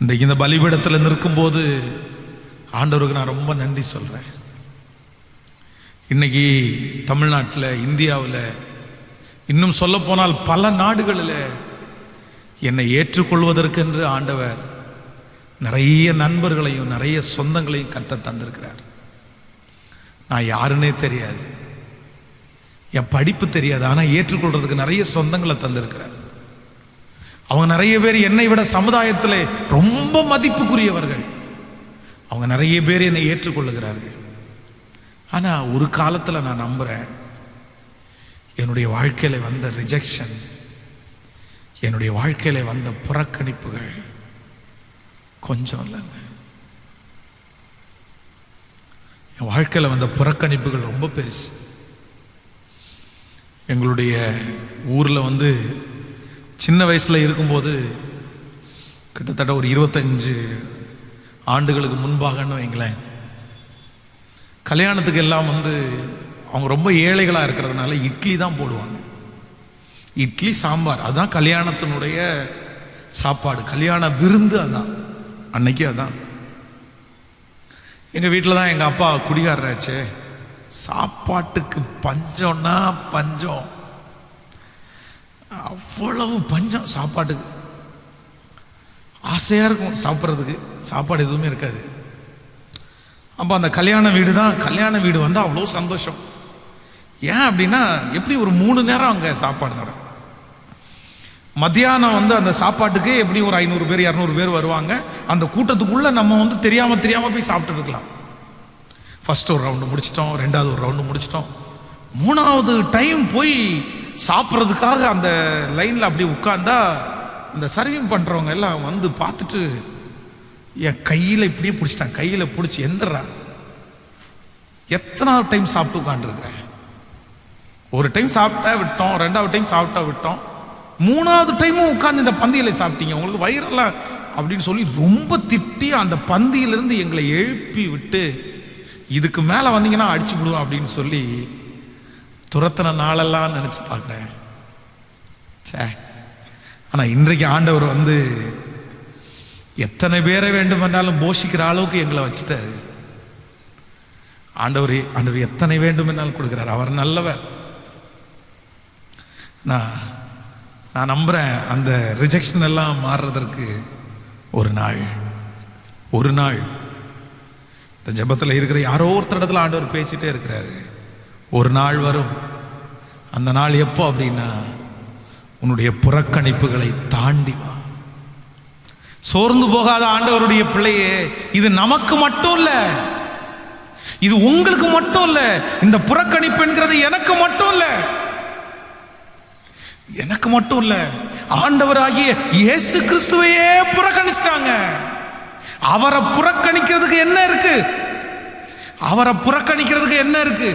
இன்றைக்கு இந்த பலிபீடத்தில் நிற்கும்போது ஆண்டவருக்கு நான் ரொம்ப நன்றி சொல்றேன். இன்னைக்கு தமிழ்நாட்டில், இந்தியாவில், இன்னும் சொல்ல போனால் பல நாடுகளில் என்னை ஏற்றுக்கொள்வதற்கென்று ஆண்டவர் நிறைய நண்பர்களையும் நிறைய சொந்தங்களையும் கத்த தந்திருக்கிறார். நான் யாருன்னே தெரியாது, என் படிப்பு தெரியாது, ஆனால் ஏற்றுக்கொள்றதுக்கு நிறைய சொந்தங்களை தந்திருக்கிறார். அவங்க நிறைய பேர் என்னை விட சமுதாயத்தில் ரொம்ப மதிப்புக்குரியவர்கள். அவங்க நிறைய பேர் என்னை ஏற்றுக்கொள்ளுகிறார்கள். ஆனால் ஒரு காலத்தில் நான் நம்புகிறேன், என்னுடைய வாழ்க்கையில் வந்த ரிஜெக்ஷன், என்னுடைய வாழ்க்கையில் வந்த புறக்கணிப்புகள், கொஞ்சம் இல்லைங்க. என் வாழ்க்கையில் வந்த புறக்கணிப்புகள் ரொம்ப பெருசு. எங்களுடைய ஊரில் சின்ன வயசில் இருக்கும்போது கிட்டத்தட்ட ஒரு 25 ஆண்டுகளுக்கு முன்பாகன்னு வைங்களேன், கல்யாணத்துக்கு எல்லாம் அவங்க ரொம்ப ஏழைகளாக இருக்கிறதுனால இட்லி தான் போடுவாங்க. இட்லி சாம்பார் அதுதான் கல்யாணத்தினுடைய சாப்பாடு, கல்யாண விருந்து அதான், அன்னைக்கு அதான். எங்கள் வீட்டில் தான் எங்கள் அப்பா குடிகாரராச்சே, சாப்பாட்டுக்கு பஞ்சம்னா பஞ்சம், அவ்வளவு பஞ்சம் சாப்பாட்டுக்கு. ஆசையாக இருக்கும் சாப்பிட்றதுக்கு, சாப்பாடு எதுவுமே இருக்காது. அப்போ அந்த கல்யாண வீடு வந்தால் அவ்வளோ சந்தோஷம். ஏன் அப்படின்னா எப்படி ஒரு 3 நேரம் அங்கே சாப்பாடு நடக்கும். மத்தியானம் அந்த சாப்பாட்டுக்கு எப்படி ஒரு 500 பேர் 200 பேர் வருவாங்க. அந்த கூட்டத்துக்குள்ளே நம்ம தெரியாமல் போய் சாப்பிட்டு இருக்கலாம். ஃபர்ஸ்ட் ஒரு ரவுண்டு முடிச்சிட்டோம், 2வது ஒரு ரவுண்டு முடிச்சிட்டோம், 3வது டைம் போய் சாப்பிட்றதுக்காக அந்த லைனில் அப்படி உட்கார்ந்தா இந்த சர்விங் பண்ணுறவங்க எல்லாம் பார்த்துட்டு என் கையில் இப்படியே பிடிச்சிட்டான். கையில் பிடிச்சி எந்திரா, எத்தனாவது டைம் சாப்பிட்டு உட்காந்துருக்குறேன். ஒரு டைம் சாப்பிட்டா விட்டோம், 2வது டைம் சாப்பிட்டா விட்டோம், 3வது டைமும் உட்காந்து இந்த பந்தியில் சாப்பிட்டீங்க, உங்களுக்கு வயிறெல்லாம் அப்படின்னு சொல்லி ரொம்ப திட்டி அந்த பந்தியிலிருந்து எங்களை எழுப்பி விட்டு இதுக்கு மேலே வந்தீங்கன்னா அடிச்சு விடுவோம் அப்படின்னு சொல்லி துரத்தின நாளெல்லாம் நினச்சி பார்க்குறேன். சே, ஆனால் இன்றைக்கு ஆண்டவர் எத்தனை பேரை வேண்டுமென்றாலும் போஷிக்கிற அளவுக்கு எங்களை வச்சுட்டாரு. ஆண்டவர் எத்தனை வேண்டுமென்றாலும் கொடுக்குறார். அவர் நல்லவர். நான் நம்புகிறேன் அந்த ரிஜெக்ஷன் எல்லாம் மாறுறதற்கு ஒரு நாள் இந்த ஜெபத்தில் இருக்கிற யாரோ ஒருத்தர் இடத்துல ஆண்டவர் பேசிட்டே இருக்கிறாரு. ஒரு நாள் வரும். அந்த நாள் எப்போ அப்படின்னா, உன்னுடைய புறக்கணிப்புகளை தாண்டி வா. சோர்ந்து போகாத ஆண்டவருடைய பிள்ளையே, இது நமக்கு மட்டும் இல்ல, இது உங்களுக்கு மட்டும் இல்ல. இந்த புறக்கணிப்பு என்கிறது எனக்கு மட்டும் இல்ல, ஆண்டவராகிய இயேசு கிறிஸ்துவையே புறக்கணிச்சிட்டாங்க. அவரை புறக்கணிக்கிறதுக்கு என்ன இருக்கு?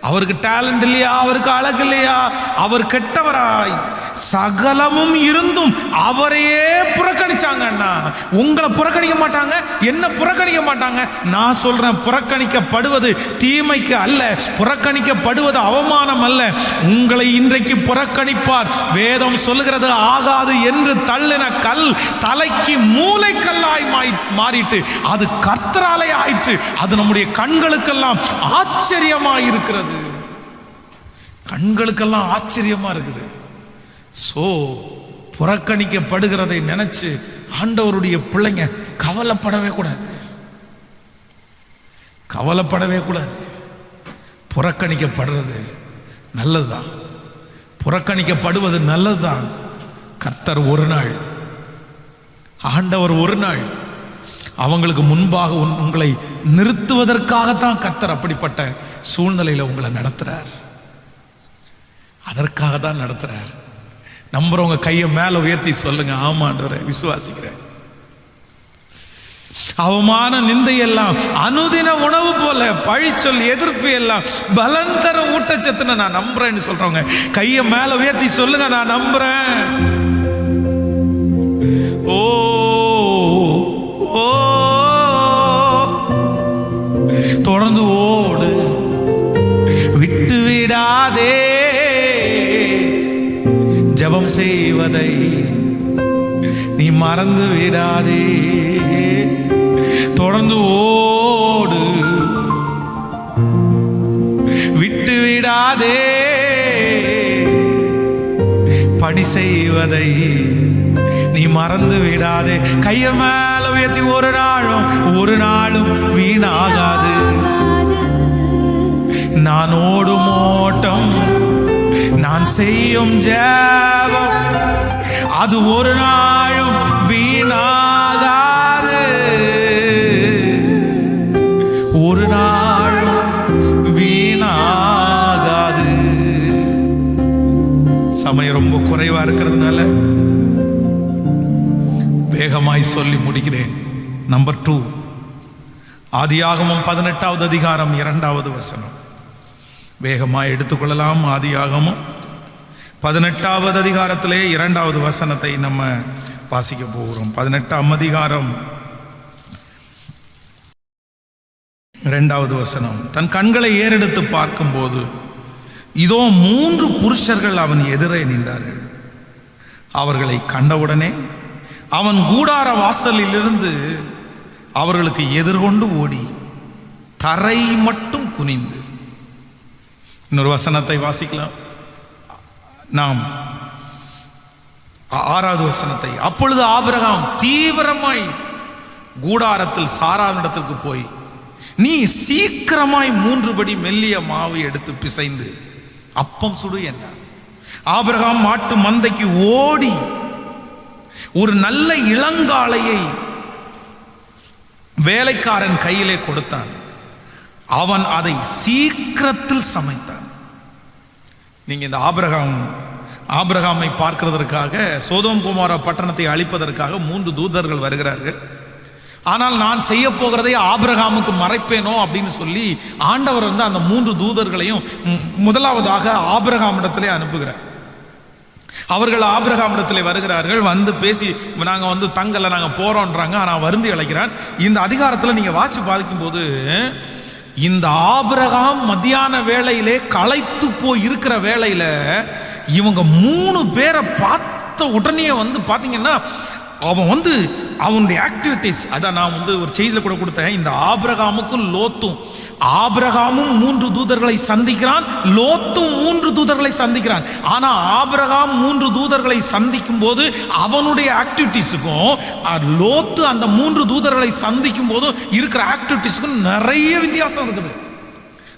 அவருக்கு டேலண்ட் இல்லையா? அவருக்கு அழகு இல்லையா? அவர் கெட்டவராய் சகலமும் இருந்தும் அவரையே புறக்கணிச்சாங்கன்னா, உங்களை புறக்கணிக்க மாட்டாங்க, என்ன புறக்கணிக்க மாட்டாங்க. நான் சொல்றேன், புறக்கணிக்கப்படுவது தீமைக்கு அல்ல, புறக்கணிக்கப்படுவது அவமானம் அல்ல. உங்களை இன்றைக்கு புறக்கணிப்பார். வேதம் சொல்லுகிறது, ஆகாது என்று தள்ளின கல் தலைக்கு மூளைக்கல்லாய் மாறிட்டு அது கர்த்தராலே ஆயிற்று. அது நம்முடைய கண்களுக்கெல்லாம் ஆச்சரியமாய் இருக்கிறது. கண்களுக்கெல்லாம் ஆச்சரியமா இருக்குது. சோ புறக்கணிக்கப்படுகிறதை நினைச்சு ஆண்டவருடைய பிள்ளைங்க கவலைப்படவே கூடாது. புறக்கணிக்கப்படுறது நல்லதுதான், புறக்கணிக்கப்படுவது நல்லதுதான். கர்த்தர் ஆண்டவர் ஒரு நாள் அவங்களுக்கு முன்பாக உங்களை நிறுத்துவதற்காகத்தான் கர்த்தர் அப்படிப்பட்ட சூழ்நிலையில உங்களை நடத்துறார். அதற்காக தான் நடத்துறார். நம்புறவங்க கையை மேல உயர்த்தி சொல்லுங்க, ஆமாண்டவரே விசுவாசிக்கிறேன். அவமான நிந்தை எல்லாம் அனுதின உணவு போல, பழிச்சொல் எதிர்ப்பு எல்லாம் பலன் தர ஊட்டச்சத்துன்னு நான் நம்புறேன்னு சொல்றவங்க கையை மேல உயர்த்தி சொல்லுங்க, நான் நம்புறேன். ஓ தொடர்ந்து ஓடு, விட்டு விடாதே, ஜெபம் செய்வதை நீ மறந்து விடாதே. தொடர்ந்து ஓடு, விட்டு விடாதே, பணி செய்வதை நீ மறந்து விடாதே. கைய மேல உயர்த்தி, ஒரு நாளும் வீணாகாது. நான் ஓடும் ஓட்டம், நான் செய்யும் ஜெபம், அது ஒரு நாளும் வீணாகாது. ஒரு நாளும் வீணாகாது. சமயம் ரொம்ப குறைவா இருக்கிறதுனால வேகமாய் சொல்லி முடிக்கிறேன். நம்பர் 2, ஆதியாகமம் 18வது அதிகாரம் 2வது வசனம். வேகமாக எடுத்துக்கொள்ளலாம். ஆதியாகமம் 18வது அதிகாரத்திலே 2வது வசனத்தை நம்ம வாசிக்க போகிறோம். 18ஆம் அதிகாரம் 2வது வசனம். தன் கண்களை ஏறெடுத்து பார்க்கும்போது இதோ 3 புருஷர்கள் அவன் எதிரே நின்றார்கள். அவர்களை கண்டவுடனே அவன் கூடார வாசலிலிருந்து அவர்களுக்கு எதிர்கொண்டு ஓடி தரை மட்டும் குனிந்து. இன்னொரு வசனத்தை வாசிக்கலாம் நாம், 6வது வசனத்தை. அப்பொழுது ஆபிரகாம் தீவிரமாய் கூடாரத்தில் சாரானிடத்திற்கு போய், நீ சீக்கிரமாய் 3 படி மெல்லிய மாவு எடுத்து பிசைந்து அப்பம் சுடு என்றார். ஆபிரகாம் மாட்டு மந்தைக்கு ஓடி ஒரு நல்ல இளங்காளையை வேலைக்காரன் கையிலே கொடுத்தான். அவன் அதை சீக்கிரத்தில் சமைத்தான். நீங்க இந்த ஆபிரகாமை பார்க்கிறதற்காக சோதோம் குமார பட்டணத்தை அழிப்பதற்காக 3 தூதர்கள் வருகிறார்கள். ஆனால் நான் செய்ய போகிறதை ஆபிரகாமுக்கு மறைப்பேனோ அப்படின்னு சொல்லி ஆண்டவர் அந்த 3 தூதர்களையும் முதலாவதாக ஆபிரகாமிடத்திலே அனுப்புகிறார். அவர்கள் ஆபிரகாமிடத்திலே வருகிறார்கள். வந்து பேசி, நாங்கள் தங்கலை, நாங்கள் போறோன்றாங்க. ஆனால் வருந்தி அழைக்கிறான். இந்த அதிகாரத்தில் நீங்க வாட்சி பார்க்கும்போது இந்த ஆபிரகாம் மத்தியான வேளையிலே களைத்து போய் இருக்கிற வேளையில இவங்க 3 பேரை பார்த்த உடனே பார்த்தீங்கன்னா அவனுடைய ஆக்டிவிட்டிஸ், அதான் நான் ஒரு செய்தியில் கூட கொடுத்தேன். இந்த ஆபிரகாமுக்கும் லோத்தும், ஆபிரகாமும் 3 தூதர்களை சந்திக்கிறான், லோத்தும் 3 தூதர்களை சந்திக்கிறான். ஆனா ஆபிரகாம் 3 தூதர்களை சந்திக்கும் போது அவனுடைய ஆக்டிவிட்டிஸுக்கும் லோத்து அந்த 3 தூதர்களை சந்திக்கும் போது இருக்கிற ஆக்டிவிட்டிஸுக்கும் நிறைய வித்தியாசம் இருக்குது.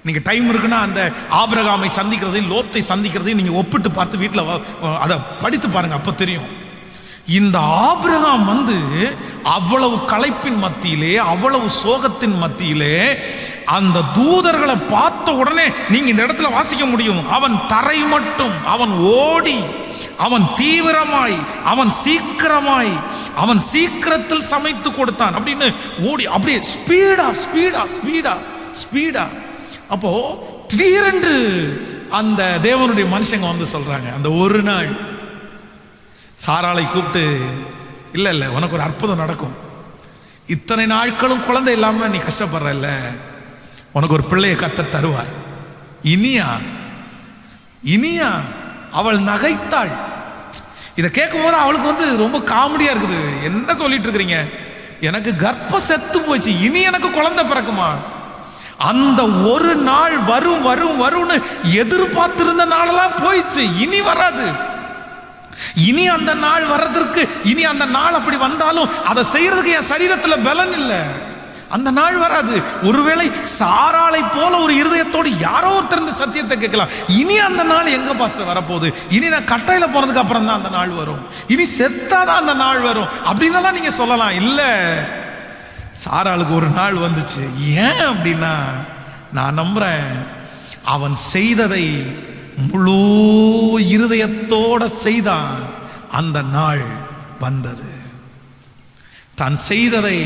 நீங்க டைம் இருக்குன்னா அந்த ஆபிரகாமை சந்திக்கிறதையும் லோத்தை சந்திக்கிறதையும் நீங்க ஒப்பிட்டு பார்த்து வீட்டில் அதை படித்து பாருங்க, அப்ப தெரியும். இந்த ஆபிரகாம் அவ்வளவு களைப்பின் மத்தியிலே, அவ்வளவு சோகத்தின் மத்தியிலே அந்த தூதர்களை பார்த்த உடனே நீங்க இந்த இடத்துல வாசிக்க முடியும், அவன் தரை மட்டும், அவன் ஓடி, அவன் தீவிரமாய், அவன் சீக்கிரமாய், அவன் சீக்கிரத்தில் சமைத்து கொடுத்தான் அப்படின்னு ஓடி, அப்படியே ஸ்பீடா ஸ்பீடா ஸ்பீடா ஸ்பீடா. அப்போ திடீரென்று அந்த தேவனுடைய மனுஷங்க சொல்றாங்க, அந்த ஒரு நாள் சாராளை கூப்பிட்டு, இல்ல உனக்கு ஒரு அற்புதம் நடக்கும். இத்தனை நாட்களும் குழந்தை இல்லாம நீ கஷ்டப்படுறல்ல, உனக்கு ஒரு பிள்ளையை கர்த்தர் தருவார். இனியா அவள் நகைத்தாள். இதை கேட்கும் போது அவளுக்கு ரொம்ப காமெடியா இருக்குது. என்ன சொல்லிட்டு இருக்கிறீங்க, எனக்கு கர்ப்பம் செத்து போச்சு, இனி எனக்கு குழந்தை பிறக்குமா? அந்த ஒரு நாள் வரும் வரும் வரும்னு எதிர்பார்த்திருந்த நாளெல்லாம் போயிடுச்சு, இனி வராது. இனி அந்த நாள் வர்றதற்கு, இனி அந்த நாள் அப்படி வந்தாலும் அதை செய்யறதுக்கு என் சரீரத்தில் பலன் இல்லை. அந்த நாள் வராது. ஒருவேளை சாராளை போல ஒரு இருதயத்தோடு யாரோ ஒருத்தர் இந்த சத்தியத்தை கேட்கலாம், இனி அந்த நாள் எங்க பாஸ்டர் வரப்போகுது, இனி நான் கட்டையில போனதுக்கு அப்புறம் தான் அந்த நாள் வரும், இனி செத்தாதான் அந்த நாள் வரும் அப்படின்னு நீங்க சொல்லலாம். இல்ல, சாராளுக்கு ஒரு நாள் வந்துச்சு. ஏன் அப்படின்னா, நான் நம்புறேன் அவன் செய்ததை முழு இருதயத்தோட செய்தான். அந்த நாள் வந்தது. தான் செய்ததை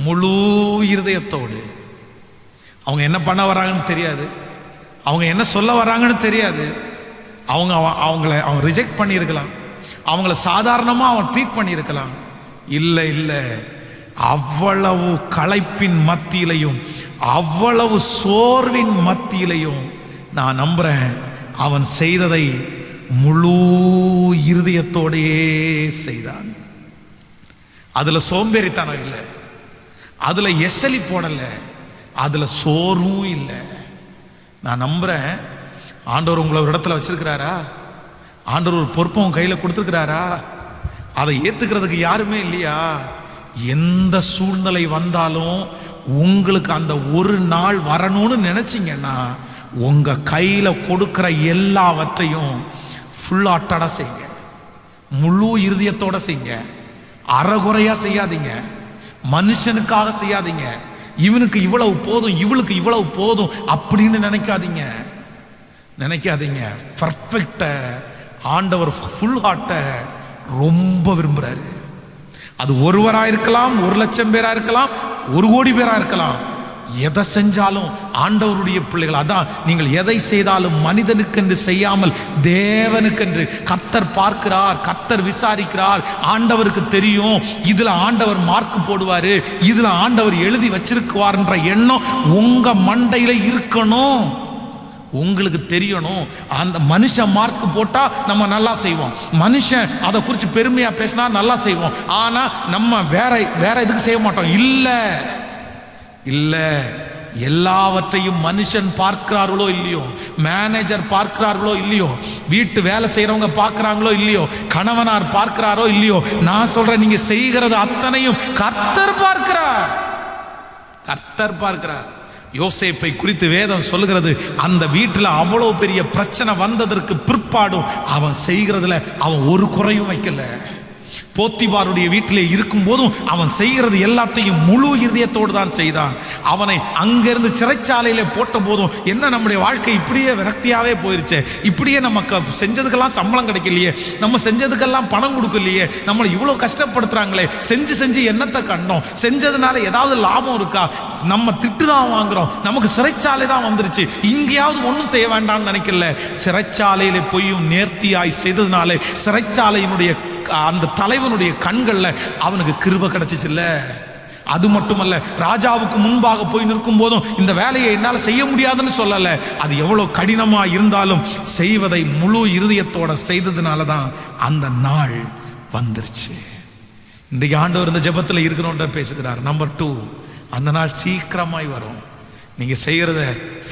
முழு இருதயத்தோடு. அவங்க என்ன பண்ண வராங்கன்னு தெரியாது, அவங்க என்ன சொல்ல வராங்கன்னு தெரியாது. அவங்கள ரிஜெக்ட் பண்ணியிருக்கலாம், அவங்கள சாதாரணமாக அவன் ட்ரீட் பண்ணியிருக்கலாம். இல்லை, அவ்வளவு களைப்பின் மத்தியிலையும் அவ்வளவு சோர்வின் மத்தியிலையும் நான் நம்புறேன் அவன் செய்ததை முழு இருதயத்தோடையே செய்தான். அதுல சோம்பேறித்தனம் இல்லை, அதுல எசலி போடல, அதுல சோர்வும் இல்லை. நான் நம்புறேன் ஆண்டவர் உங்களை ஒரு இடத்துல வச்சிருக்கிறாரா, ஆண்டவர் ஒரு பொறுப்பை உங்க கையில கொடுத்துருக்கிறாரா, அதை ஏத்துக்கிறதுக்கு யாருமே இல்லையா? எந்த சூழ்நிலை வந்தாலும் உங்களுக்கு அந்த ஒரு நாள் வரணும்னு நினைச்சீங்கன்னா உங்க கையில கொடுக்கிற எல்லாவற்றையும் ஃபுல் ஆட்டடா செய்யுங்க, முழு இருதயத்தோட செய்யுங்க, அறகுறையா செய்யாதீங்க, மனுஷனுக்காக செய்யாதீங்க, இவனுக்கு இவ்வளவு போதும் இவளுக்கு இவ்வளவு போதும் அப்படின்னு நினைக்காதீங்க. பர்ஃபெக்ட ஆண்டவர் ஃபுல் ஹார்ட்டை ரொம்ப விரும்புறாரு. அது ஒருவராக இருக்கலாம், 1,00,000 பேரா இருக்கலாம், 1,00,00,000 பேரா இருக்கலாம். எதை செஞ்சாலும் ஆண்டவருடைய பிள்ளைகள். அதான், நீங்கள் எதை செய்தாலும் மனிதனுக்கென்று செய்யாமல் தேவனுக்கென்று. கர்த்தர் பார்க்கிறார், கர்த்தர் விசாரிக்கிறார். ஆண்டவருக்கு தெரியும் இதுல ஆண்டவர் மார்க் போடுவாரு, இதுல ஆண்டவர் எழுதி வச்சிருக்குவார்ன்ற எண்ணம் உங்க மண்டையில இருக்கணும். உங்களுக்கு தெரியணும். அந்த மனுஷன் மார்க் போட்டா நம்ம நல்லா செய்வோம், மனுஷன் அதை குறித்து பெருமையா பேசினா நல்லா செய்வோம். ஆனா நம்ம வேற எதுக்கு செய்ய மாட்டோம். இல்ல, எல்லாவற்றையும் மனுஷன் பார்க்கிறார்களோ இல்லையோ, மேனேஜர் பார்க்கிறார்களோ இல்லையோ, வீட்டு வேலை செய்யறவங்க பார்க்கிறாங்களோ இல்லையோ, கணவனார் பார்க்கிறாரோ இல்லையோ, நான் சொல்றேன், நீங்க செய்கிறது அத்தனையும் கர்த்தர் பார்க்கிறார். கர்த்தர் பார்க்கிறார். யோசேப்பை குறித்து வேதம் சொல்லுகிறது, அந்த வீட்டில் அவ்வளோ பெரிய பிரச்சனை வந்ததற்கு பிற்பாடும் அவன் செய்கிறதுல அவன் ஒரு குறையும் வைக்கல. போத்திபாருடைய வீட்டிலே இருக்கும் போதும் அவன் செய்கிறது எல்லாத்தையும் முழு இதயத்தோடு தான் செய்தான். அவனை அங்கிருந்து சிறைச்சாலையில போட்ட போதும், என்ன நம்முடைய வாழ்க்கை இப்படியே விரக்தியாவே போயிருச்சு, இப்படியே நமக்கு செஞ்சதுக்கெல்லாம் சம்பளம் கிடைக்கலையே, நம்ம செஞ்சதுக்கெல்லாம் பணம் கொடுக்கலையே, நம்மளை இவ்வளோ கஷ்டப்படுத்துறாங்களே, செஞ்சு என்னத்தை கண்டோம், செஞ்சதுனால ஏதாவது லாபம் இருக்கா, நம்ம திட்டு தான் வாங்குறோம், நமக்கு சிறைச்சாலை தான் வந்துருச்சு, இங்கேயாவது ஒன்றும் செய்ய வேண்டாம்னு நினைக்கல. சிறைச்சாலையில போயும் நேர்த்தியாய் செய்ததுனால சிறைச்சாலையினுடைய அந்த தலைவனுடைய கண்கள்ல அவனுக்கு கிருபை கிடைச்சிச்சுல்ல. அது மட்டுமல்ல, ராஜாவுக்கு முன்பாக போய் நிற்கும் போதும் இந்த வேலையை என்னால் செய்ய முடியாதுன்னு சொல்லல. அது எவ்வளவு கடினமா இருந்தாலும் செய்வதை முழு இருதயத்தோட செய்ததுனால தான் அந்த நாள் வந்துருச்சு. இன்றைக்கு ஆண்டவர் இந்த ஜெபத்தில் இருக்கணும்ன்ற பேசுகிறார். நம்பர் 2, அந்த நாள் சீக்கிரமாய் வரும். நீங்க செய்யறத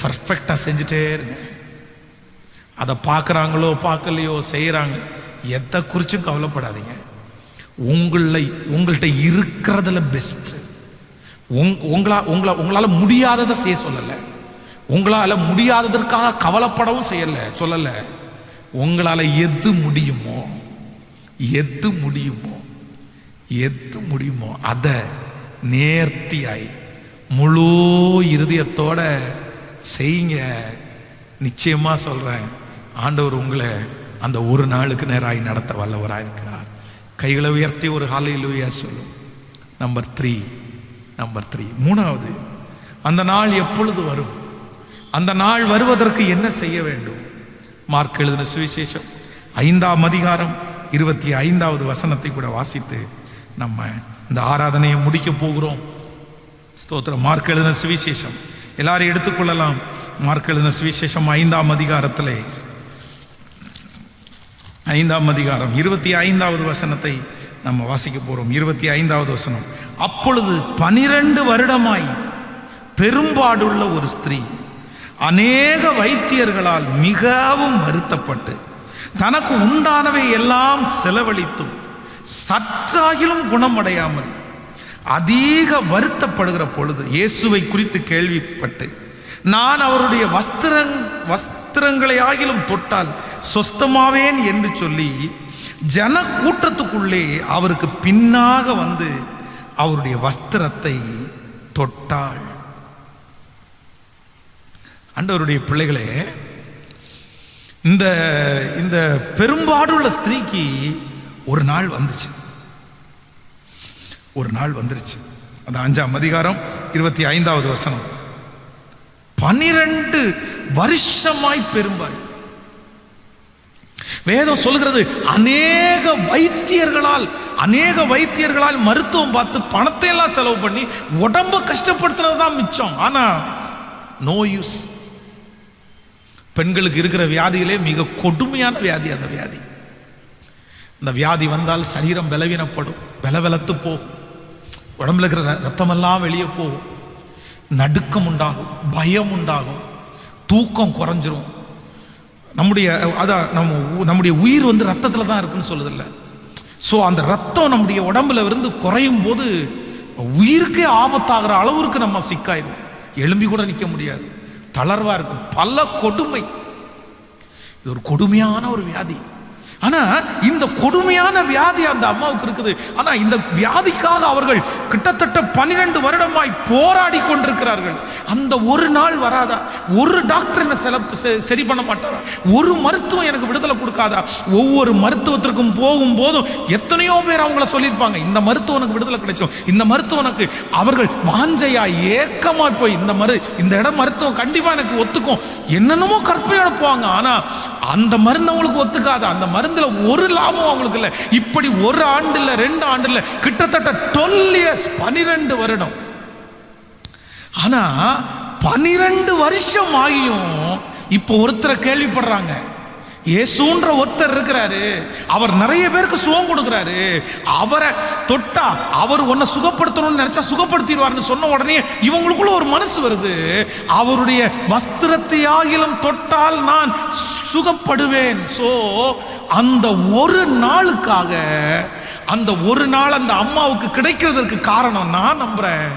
பர்ஃபெக்டா செஞ்சுட்டே இருங்க. அதை பார்க்குறாங்களோ பார்க்கலையோ செய்யறாங்க, எதை குறிச்சும் கவலைப்படாதீங்க. உங்கள்கிட்ட இருக்கிறதுல பெஸ்ட். உங்களால முடியாததை செய்ய சொல்லல, உங்களால முடியாததற்காக கவலைப்படவும் சொல்லல. உங்களால எது முடியுமோ அதை நேர்த்தியாய் முழு இருதயத்தோட செய்யுங்க. நிச்சயமா சொல்றேன், ஆண்டவர் உங்களை அந்த ஒரு நாளுக்கு நேராய் நடத்த வல்லவராக இருக்கிறார். கைகளை உயர்த்தி ஒரு ஹல்லேலூயா சொல்லும். நம்பர் 3, மூணாவது, அந்த நாள் எப்பொழுது வரும், அந்த நாள் வருவதற்கு என்ன செய்ய வேண்டும்? மார்க் எழுதின சுவிசேஷம் 5ஆம் அதிகாரம் 25வது வசனத்தை கூட வாசித்து நம்ம இந்த ஆராதனையை முடிக்க போகிறோம். ஸ்தோத்திரம். மார்க் எழுதின சுவிசேஷம் எல்லாரும் எடுத்துக்கொள்ளலாம். மார்க் எழுதின சுவிசேஷம் 5ஆம் அதிகாரத்திலே 5ஆம் அதிகாரம் 25வது வசனத்தை நம்ம வாசிக்க போறோம். 25வது வசனம். அப்பொழுது 12 வருடமாய் பெரும்பாடுள்ள ஒரு ஸ்திரீ அநேக வைத்தியர்களால் மிகவும் வருத்தப்பட்டு தனக்கு உண்டானவை எல்லாம் செலவழித்தும் சற்றாகிலும் குணமடையாமல் அதிக வருத்தப்படுகிற பொழுது இயேசுவை குறித்து கேள்விப்பட்டு, நான் அவருடைய வஸ்திரங்களை ஆகிலும் தொட்டால் சொஸ்தமாவேன் என்று சொல்லி ஜன கூட்டத்துக்குள்ளே அவருக்கு பின்னாக வந்து அவருடைய வஸ்திரத்தை தொட்டாள். ஆண்டவருடைய பிள்ளைகளே, இந்த பெரும்பாடுள்ள ஸ்திரீக்கு ஒரு நாள் வந்துருச்சு. அது 5ஆம் அதிகாரம் 25வது வசனம். 12 வருஷமாய் பெரும்பாடு. வேதம் சொல்கிறது, அநேக வைத்தியர்களால் மருத்துவம் பார்த்து பணத்தை எல்லாம் செலவு பண்ணி உடம்ப கஷ்டப்படுத்துறது தான் மிச்சம். ஆனா நோ யூஸ். பெண்களுக்கு இருக்கிற வியாதியிலே மிக கொடுமையான வியாதி அந்த வியாதி. அந்த வியாதி வந்தால் சரீரம் பலவீனப்படும், வெலத்து போகும், உடம்புல இருக்கிற ரத்தமெல்லாம் வெளியே போகும், நடுக்கம் உண்டாகும், பயம் உண்டாகும், தூக்கம் குறைஞ்சிரும். நம்முடைய உயிர் வந்து ரத்தத்தில் தான் இருக்குன்னு சொல்லுதில்ல. ஸோ அந்த ரத்தம் நம்முடைய உடம்புல இருந்து குறையும் போது உயிருக்கே ஆபத்தாகிற அளவுக்கு நம்ம சிக்காயிடும். எழும்பி கூட நிற்க முடியாது, தளர்வா இருக்கும், பல கொடுமை. இது ஒரு கொடுமையான ஒரு வியாதி. ஆனா இந்த கொடுமையான வியாதி அந்த அம்மாவுக்கு இருக்குது. ஆனா இந்த வியாதிக்காக அவர்கள் கிட்டத்தட்ட 12 வருடமாய் போராடி கொண்டிருக்கிறார்கள். அந்த ஒரு நாள் வராதா? ஒரு டாக்டர் என்ன சரி பண்ண மாட்டாரா? ஒரு மருத்துவம் எனக்கு விடுதலை கொடுக்காதா? ஒவ்வொரு மருத்துவத்திற்கும் போகும்போதும் எத்தனையோ பேர் அவங்கள சொல்லியிருப்பாங்க, இந்த மருத்துவம் எனக்கு விடுதலை கிடைச்சோம், இந்த மருத்துவம் எனக்கு. அவர்கள் வாஞ்சையா ஏக்கமா போய் இந்த இடம் மருத்துவம் கண்டிப்பா எனக்கு ஒத்துக்கும், என்னென்னமோ கற்பனையோட போவாங்க. ஆனா அந்த மருந்து அவங்களுக்கு ஒத்துக்காது. அந்த மருந்துல ஒரு லாபம் அவங்களுக்கு இல்லை. இப்படி ஒரு ஆண்டு இல்ல, 2 ஆண்டு இல்ல, கிட்டத்தட்ட 12 years, 12 வருடம். ஆனா 12 வருஷம் ஆகியும் இப்போ ஒருத்தரை கேள்விப்படுறாங்க. இயேசுன்ற ஒருத்தர் இருக்கிறாரு, அவர் நிறைய பேருக்கு சுகம் கொடுக்கிறாரு, அவரை தொட்டா அவர் உன்னை சுகப்படுத்தணும்னு நினைச்சா சுகப்படுத்திடுவார்னு சொன்ன உடனே இவங்களுக்குள்ள ஒரு மனசு வருது, அவருடைய வஸ்திரத்தை ஆகிலும் தொட்டால் நான் சுகப்படுவேன். சோ அந்த ஒரு நாளுக்காக, அந்த ஒரு நாள் அந்த அம்மாவுக்கு கிடைக்கிறதுக்கு காரணம் நான் நம்புறேன்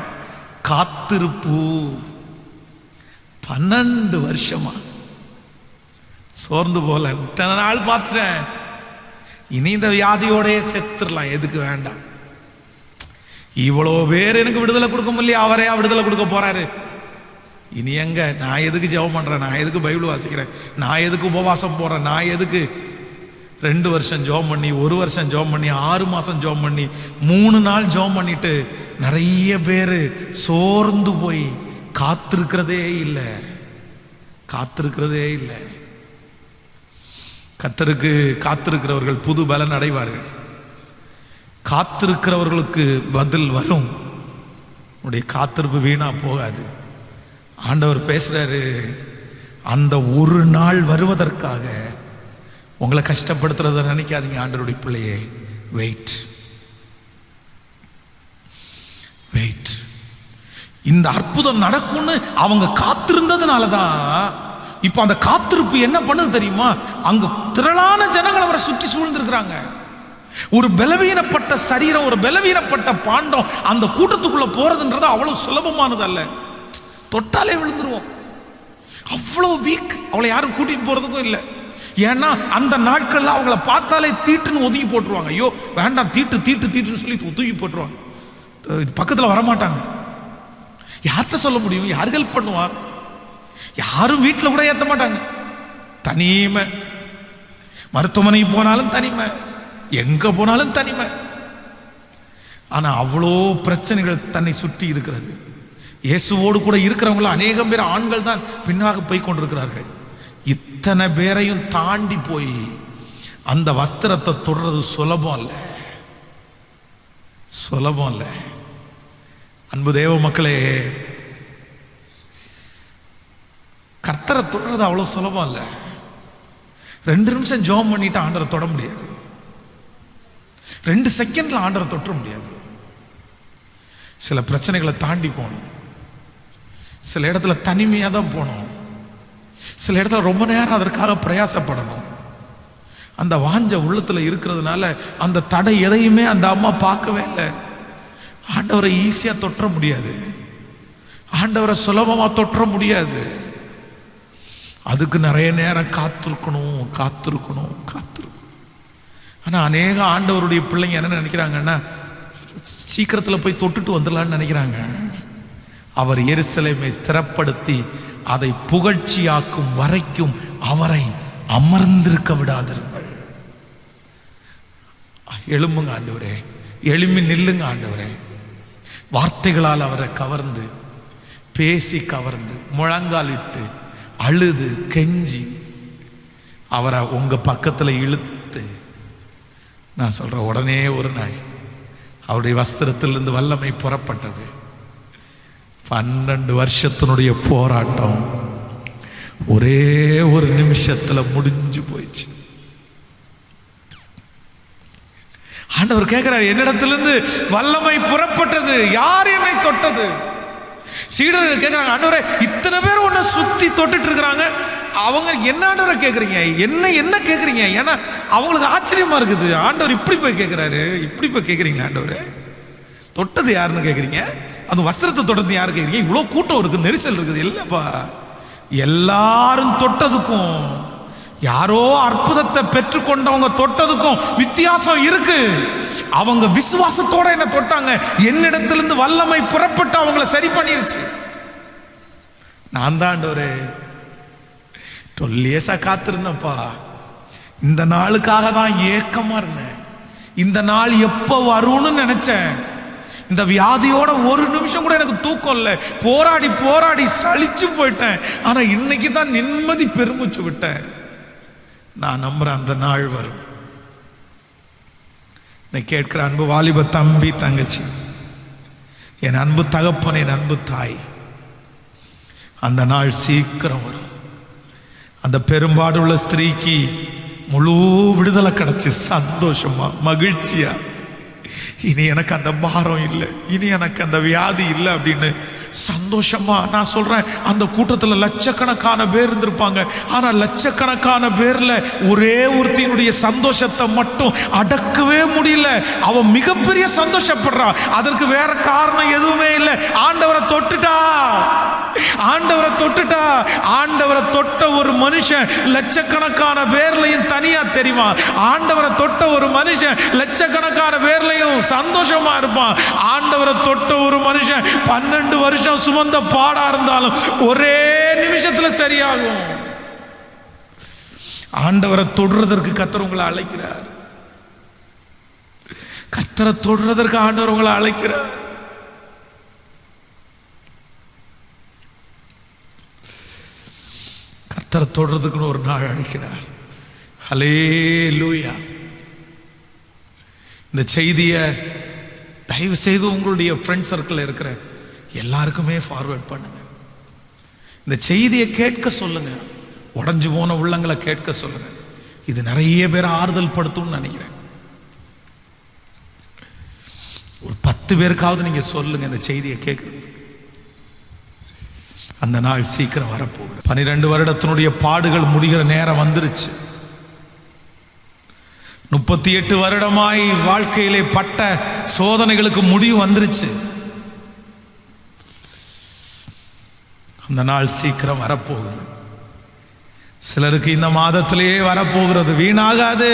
காத்திருப்பு. 12 வருஷமா சோர்ந்து போல, இத்தனை நாள் பார்த்துட்டேன், இனி இந்த வியாதியோடய செத்துடலாம், எதுக்கு வேண்டாம். இவ்வளோ பேர் எனக்கு விடுதலை கொடுக்க முடியல, அவரே விடுதலை கொடுக்க போறாரு. இனி எங்க நான் எதுக்கு ஜெபம் பண்றேன், நான் எதுக்கு பைபிள் வாசிக்கிறேன், நான் எதுக்கு உபவாசம் போறேன், நான் எதுக்கு 2 வருஷம் ஜெபம் பண்ணி, 1 வருஷம் ஜெபம் பண்ணி, 6 மாசம் ஜெபம் பண்ணி, 3 நாள் ஜெபம் பண்ணிட்டு நிறைய பேர் சோர்ந்து போய் காத்திருக்கிறதே இல்லை, காத்திருக்கிறதே இல்லை. கர்த்தருக்கு காத்திருக்கிறவர்கள் புது பலன் அடைவார்கள். காத்திருக்கிறவர்களுக்கு பதில் வரும். உடைய காத்திருப்பு வீணா போகாது. ஆண்டவர் பேசுறாரு, அந்த ஒரு நாள் வருவதற்காக உங்களை கஷ்டப்படுத்துறத நினைக்காதீங்க. ஆண்டவருடைய பிள்ளையே, வெயிட் வெயிட். இந்த அற்புதம் நடக்கும்னு அவங்க காத்திருந்ததுனால தான் இப்போ அந்த காத்திருப்பு என்ன பண்ணுது தெரியுமா? அங்க திரளான ஜனங்கள் அவரை சுற்றி சூழ்ந்திருக்கிறாங்க. ஒரு பலவீனப்பட்ட சரீரம், ஒரு பலவீனப்பட்ட பாண்டம் அந்த கூட்டத்துக்குள்ள போறதுன்றது அவ்வளவு சுலபமானது அல்ல. தொட்டாலே விழுந்துருவோம், அவ்வளவு வீக். அவளை யாரும் கூட்டிட்டு போறதுக்கும் இல்லை. ஏன்னா அந்த நாட்கள்ல அவங்கள பார்த்தாலே தீட்டுன்னு ஒதுங்கி போட்டுருவாங்க. ஐயோ வேண்டாம், தீட்டு தீட்டு தீட்டுன்னு சொல்லி ஒதுங்கி போட்டுருவாங்க, பக்கத்துல வரமாட்டாங்க. யார்கிட்ட சொல்ல முடியும்? யார் ஹெல்ப் பண்ணுவார்? யாரும் வீட்டில் கூட ஏற்ற மாட்டாங்க. தனிமை, மருத்துவமனைக்கு போனாலும் தனிமை, எங்க போனாலும் தனிமை. ஆனா அவ்வளோ பிரச்சனைகள் தன்னை சுற்றி இருக்கிறது. இயேசுவோடு கூட இருக்கிறவங்கள அநேகம் பேர் ஆண்கள் தான் பின்னாக போய் கொண்டிருக்கிறார்கள். இத்தனை பேரையும் தாண்டி போய் அந்த வஸ்திரத்தை தொடர்றது சுலபம் அல்ல, சுலபம் அல்ல. அன்பு தேவ மக்களே, கர்த்தரை தொடர்றது அவ்வளோ சுலபம் இல்லை. 2 நிமிஷம் ஜெபம் பண்ணிட்டு ஆண்டரை தொட முடியாது, 2 செகண்ட்ல ஆண்டரை தொற்ற முடியாது. சில பிரச்சனைகளை தாண்டி போகணும், சில இடத்துல தனிமையாக தான் போகணும், சில இடத்துல ரொம்ப நேரம் அதற்காக பிரயாசப்படணும். அந்த வாஞ்ச உள்ளத்தில் இருக்கிறதுனால அந்த தடை எதையுமே அந்த அம்மா பார்க்கவே இல்லை. ஆண்டவரை ஈஸியாக தொற்ற முடியாது, ஆண்டவரை சுலபமாக தொற்ற முடியாது. அதுக்கு நிறைய நேரம் காத்திருக்கணும், காத்திருக்கணும், காத்திருக்கணும். ஆனால் அநேக ஆண்டவருடைய பிள்ளைங்க என்ன நினைக்கிறாங்கன்னா, சீக்கிரத்தில் போய் தொட்டுட்டு வந்துடலான்னு நினைக்கிறாங்க. அவர் எருசலேமை ஸ்திரப்படுத்தி அதை புகழ்ச்சியாக்கும் வரைக்கும் அவரை அமர்ந்திருக்க விடாதிருங்கள். எழும்புங்க ஆண்டவரே, எழும்பி நில்லுங்க ஆண்டவரே. வார்த்தைகளால் அவரை கவர்ந்து, பேசி கவர்ந்து, முழங்காலிட்டு அழுது கெஞ்சி அவரை உங்க பக்கத்தில் இழுத்து, நான் சொல்ற உடனே ஒரு நாள் அவருடைய வஸ்திரத்திலிருந்து வல்லமை புறப்பட்டது. 12 வருஷத்தினுடைய போராட்டம் ஒரே ஒரு நிமிஷத்துல முடிஞ்சு போயிடுச்சு. ஆண்டவர் கேட்கிறார், என்னிடத்திலிருந்து வல்லமை புறப்பட்டது, யார் என்னை தொட்டது? சீடர்கள் கேட்கிறாங்க, ஆண்டவரே இத்தனை பேர் உன்னை சுத்தி தொட்டுட்டு இருக்கிறாங்க, அவங்க என்ன ஆண்டவரை கேட்குறீங்க, என்ன கேட்குறீங்க? ஏன்னா அவங்களுக்கு ஆச்சரியமா இருக்குது. ஆண்டவர் இப்படி போய் கேட்குறாரு, இப்படி போய் கேட்குறீங்களா? ஆண்டவர் தொட்டது யாருன்னு கேட்குறீங்க, அந்த வஸ்திரத்தை தொட்டது யாரு கேட்குறீங்க? இவ்வளோ கூட்டம் இருக்குது, நெரிசல் இருக்குது. இல்லைப்பா, எல்லாரும் தொட்டதுக்கும் யாரோ அற்புதத்தை பெற்றுக்கொண்டவங்க தொட்டதுக்கும் வித்தியாசம் இருக்கு. அவங்க விசுவாசத்தோட என்ன தொட்டாங்க, என்னிடத்திலிருந்து வல்லமை புறப்பட்டு அவங்கள சரி பண்ணிருச்சு. நான் தான் ஆண்டவரே 12 இயர்ஸா காத்திருந்தப்பா, இந்த நாளுக்காக தான் ஏக்கமா இருந்தேன். இந்த நாள் எப்போ வரும்னு நினைச்சேன். இந்த வியாதியோட ஒரு நிமிஷம் கூட எனக்கு தூக்கம் இல்லை. போராடி போராடி சலிச்சு போயிட்டேன். ஆனா இன்னைக்கு தான் நிம்மதி பெருமூச்சு விட்டேன். நான் நம்புறேன் அந்த நாள் வரும். நான் கேட்கிற அன்பு வாலிப தம்பி தங்கச்சி, என் அன்பு தகப்பன், என் அன்பு தாய், அந்த நாள் சீக்கிரம் வரும். அந்த பெரும்பாடுள்ள ஸ்திரீக்கு முழு விடுதலை கிடைச்சு சந்தோஷமா மகிழ்ச்சியா, இனி எனக்கு அந்த பாரம் இல்லை, இனி எனக்கு அந்த வியாதி இல்லை அப்படின்னு சந்தோஷமா. நான் சொல்றேன், அந்த கூட்டத்தில் லட்சக்கணக்கான பேர் இருந்திருப்பாங்க. ஆனா லட்சக்கணக்கான பேர்ல ஒரே ஒருத்தினுடைய சந்தோஷத்தை மட்டும் அடக்கவே முடியல. அவன் மிகப்பெரிய சந்தோஷப்படுறான். அதற்கு வேற காரணம் எதுவுமே இல்லை. ஆண்டவரை தொட்டுட்டா, ஆண்டவரை தொட்டுட்டா. ஆண்டவரை தொட்ட ஒரு மனுஷன் லட்சக்கணக்கான பேர்லையும் தனியா தெரியுமா? ஆண்டவரை தொட்ட ஒரு மனுஷன் லட்சக்கணக்கான பேர்லையும் சந்தோஷமா இருப்பான். ஆண்டவரை தொட்ட ஒரு மனுஷன் 12 வருஷம் சுமந்த பாடா இருந்தாலும் ஒரே நிமிஷத்துல சரியாகும். ஆண்டவரை தொடுறதற்கு கர்த்தர் உங்களை அழைக்கிறார். கர்த்தரை தொடுறதற்கு ஆண்டவர் உங்களை அழைக்கிறார். கர்த்தரை தொடுறதுக்குன்னு ஒரு நாள் அழைக்கிறார். ஹல்லேலூயா. இந்த செய்தியை தயவு செய்து உங்களுடைய ஃப்ரெண்ட் சர்க்கிள் இருக்கிற எல்லாருக்குமே ஃபார்வர்ட் பண்ணுங்க. இந்த செய்தியை கேட்க சொல்லுங்க. உடஞ்சு போன உள்ளங்களை கேட்க சொல்லுங்க. இது நிறைய பேர் ஆறுதல் படுத்தும்னு நினைக்கிறேன். ஒரு 10 பேருக்காவது நீங்க சொல்லுங்க இந்த செய்தியை கேட்குறது. அந்த நாள் சீக்கிரம் வரப்போகுது. 12 வருடத்தினுடைய பாடுகள் முடிகிற நேரம் வந்துருச்சு. 38 வருடமாய் வாழ்க்கையிலே பட்ட சோதனைகளுக்கு முடிவு வந்துருச்சு. அந்த நாள் சீக்கிரம் வரப்போகுது. சிலருக்கு இந்த மாதத்திலேயே வரப்போகிறது. வீணாகாது.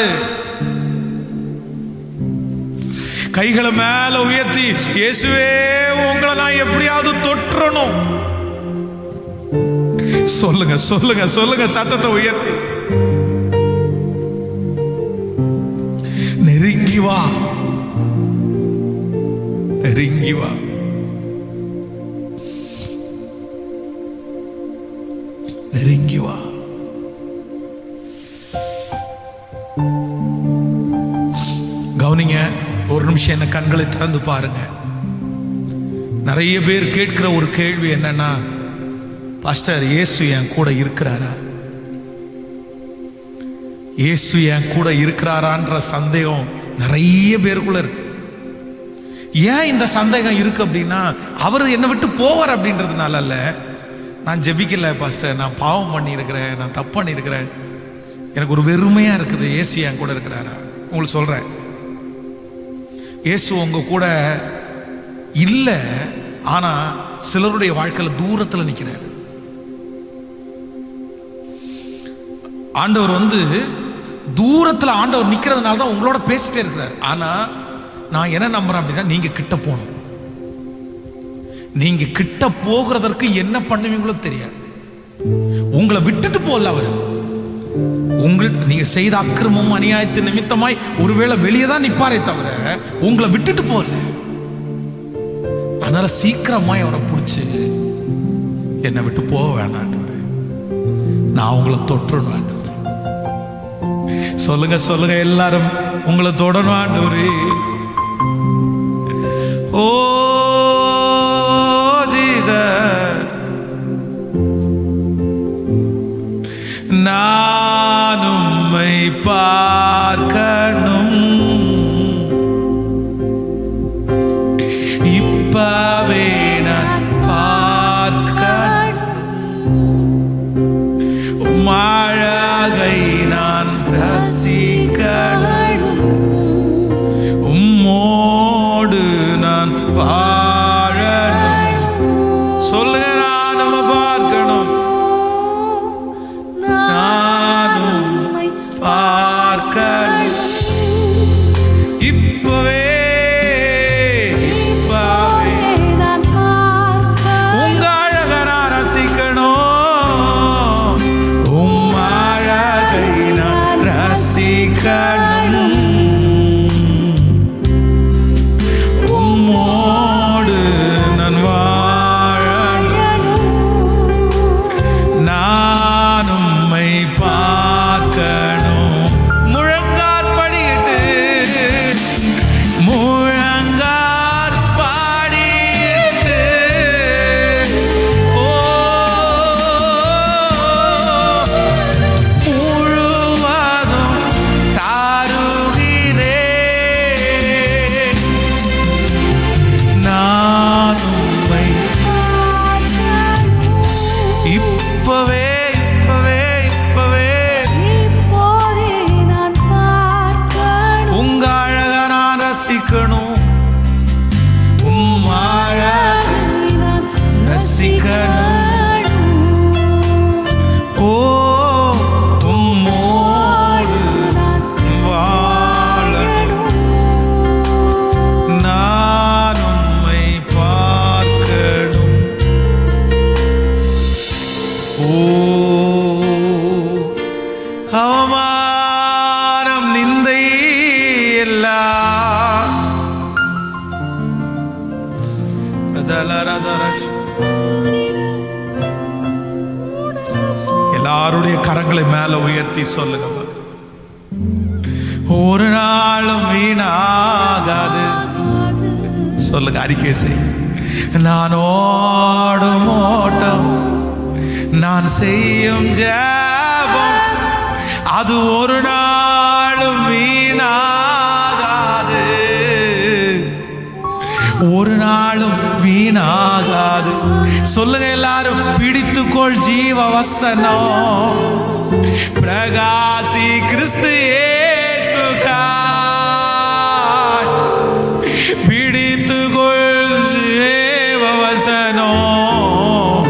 கைகளை மேல உயர்த்தி, இயேசுவே உங்களை நான் எப்படியாவது தொற்றணும் சொல்லுங்க, சொல்லுங்க, சொல்லுங்க. சத்தத்தை உயர்த்தி நெருங்கி வா, நெருங்கி வா. நெருங்கி வா. கவனிங்க, ஒரு நிமிஷம் என்ன கண்களை திறந்து பாருங்க. நிறைய பேர் கேட்கிற ஒரு கேள்வி என்னன்னா, பாஸ்டர் இயேசு என் கூட இருக்கிறாரா? இயேசு என் கூட இருக்கிறாரான்ற சந்தேகம் நிறைய பேருக்குள்ள இருக்கு. ஏன் இந்த சந்தேகம் இருக்கு அப்படின்னா, அவர் என்னை விட்டு போவார் அப்படின்றதுனால அல்ல. நான் ஜெபிக்கல பாஸ்டர், நான் பாவம் பண்ணியிருக்கிறேன், நான் தப்பு பண்ணியிருக்கிறேன், எனக்கு ஒரு வெறுமையா இருக்குது. இயேசு என் கூட இருக்கிறாரா? உங்களுக்கு சொல்றேன், இயேசு உங்க கூட இல்லை. ஆனா சிலருடைய வாழ்க்கையில் தூரத்தில் நிற்கிறார். ஆண்டவர் தூரத்தில் ஆண்டவர் நிற்கிறதுனால தான் உங்களோட பேசிட்டே இருக்கிறார். ஆனா நான் என்ன நம்புறேன் அப்படின்னா, நீங்க கிட்ட போகணும். நீங்க கிட்ட போகிறதற்கு என்ன பண்ணுவீங்களோ தெரியாது. உங்களை விட்டுட்டு போகல அவர். நீங்க செய்த அக்கிரமம் அநியாயத்து நிமித்தமாய் ஒருவேளை வெளியே தான் நிப்பாரே தவிர உங்களை விட்டுட்டு போகல. அதனால சீக்கிரமாய் அவரை பிடிச்சு, என்னை விட்டு போக வேணாம், நான் உங்களை தொற்றணும் ஆண்டவரே. சொல்லுங்க, சொல்லுங்க எல்லாரும், உங்களை தொடணும் ஆண்டவரே. ஓ நான் உம்மை பார்க்கணும், இப்பவே நான் பார்க்கணும், உம் அழகை நான் ரசிக்கணும், உம்மோடு நான் வாழணும். சொல்லுங்க, நான் நம்ம பார்க்கணும், நானும் கரங்களை மேல உயர்த்தி சொல்லுங்க, ஒரு நாளும் வீணாகாது. சொல்லுங்க, அறிக்கை செய். நான் ஓடும் ஓட்டம், நான் செய்யும் ஜெபம், அது ஒரு நாளும் வீணாகாது, ஒரு நாளும் வீணாகாது. சொல்லுங்க எல்லாரும், பிடித்துக்கொள் ஜீவ வசனம், பிரகாசி கிறிஸ்து இயேசுக்காய். பிடித்துக்கொள் ஜீவ வசனம்,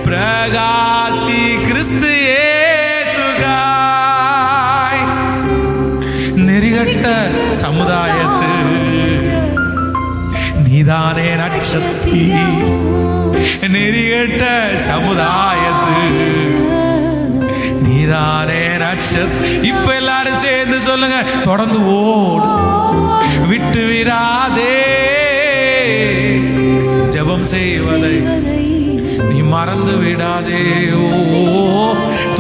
பிரகாசி கிறிஸ்து இயேசுக்காய். நெறிகட்ட சமுதாயத்து நீதானே நட்சத்திரம், நெறிகட்ட சமுதாயத்து நீதானே நட்சத்திரம். இப்ப எல்லாரும் சேர்ந்து சொல்லுங்க, தொடர்ந்து ஓடு, விட்டு விடாதே, ஜெபம் செய்வதை நீ மறந்து விடாதே. ஓ,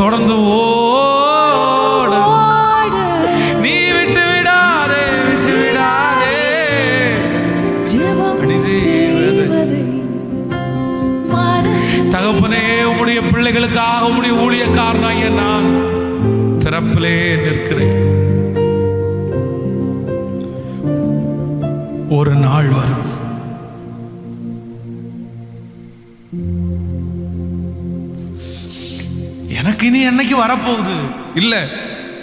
தொடர்ந்து ஓடு, நீ விட்டு விடாதே, விட்டு விடாதே. தகப்பனே, உம்முடைய பிள்ளைகளுக்காக உம்முடைய ஊழியக்காரனாகிய நான் திறப்பிலே நிற்கிறேன். ஒரு நாள் வரும், எனக்கு இனி என்னைக்கு வரப்போகுது இல்ல,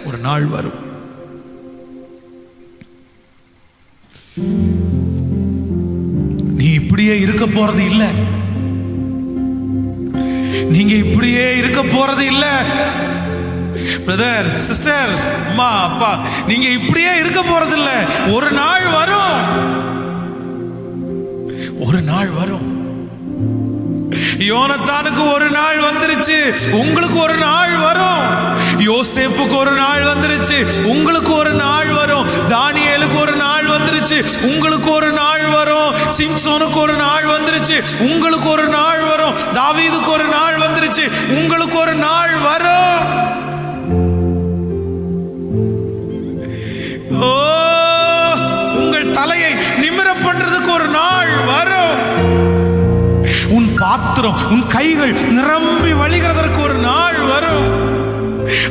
ஒரு நாள் வரும். நீ இப்படியே இருக்க போறது இல்ல, நீங்க இப்படியே இருக்க போறது இல்ல. பிரதர், சிஸ்டர், அம்மா, அப்பா, நீங்க இப்படியே இருக்க போறது இல்ல. ஒரு நாள் வரும், ஒரு நாள் வரும். யோனத்தானுக்கு ஒரு நாள் வந்துருச்சு, உங்களுக்கு ஒரு நாள் வரும். யோசேப்புக்கு ஒரு நாள் வந்துருச்சு, உங்களுக்கு ஒரு நாள் வரும். தானியேலுக்கு ஒரு நாள் வந்துருச்சு, உங்களுக்கு ஒரு நாள் வரும். சிம்சோனுக்கு ஒரு நாள் வந்துருச்சு, உங்களுக்கு ஒரு நாள் வரும். தாவீதுக்கு ஒரு நாள் வந்துருச்சு, உங்களுக்கு ஒரு நாள் வரும். ஓ, உங்கள் தலையை நிமிர பண்றதுக்கு ஒரு நாள் வரும். உன் பாத்திரம், உன் கைகள் நிரம்பி வழிகிறதற்கு ஒரு நாள் வரும்.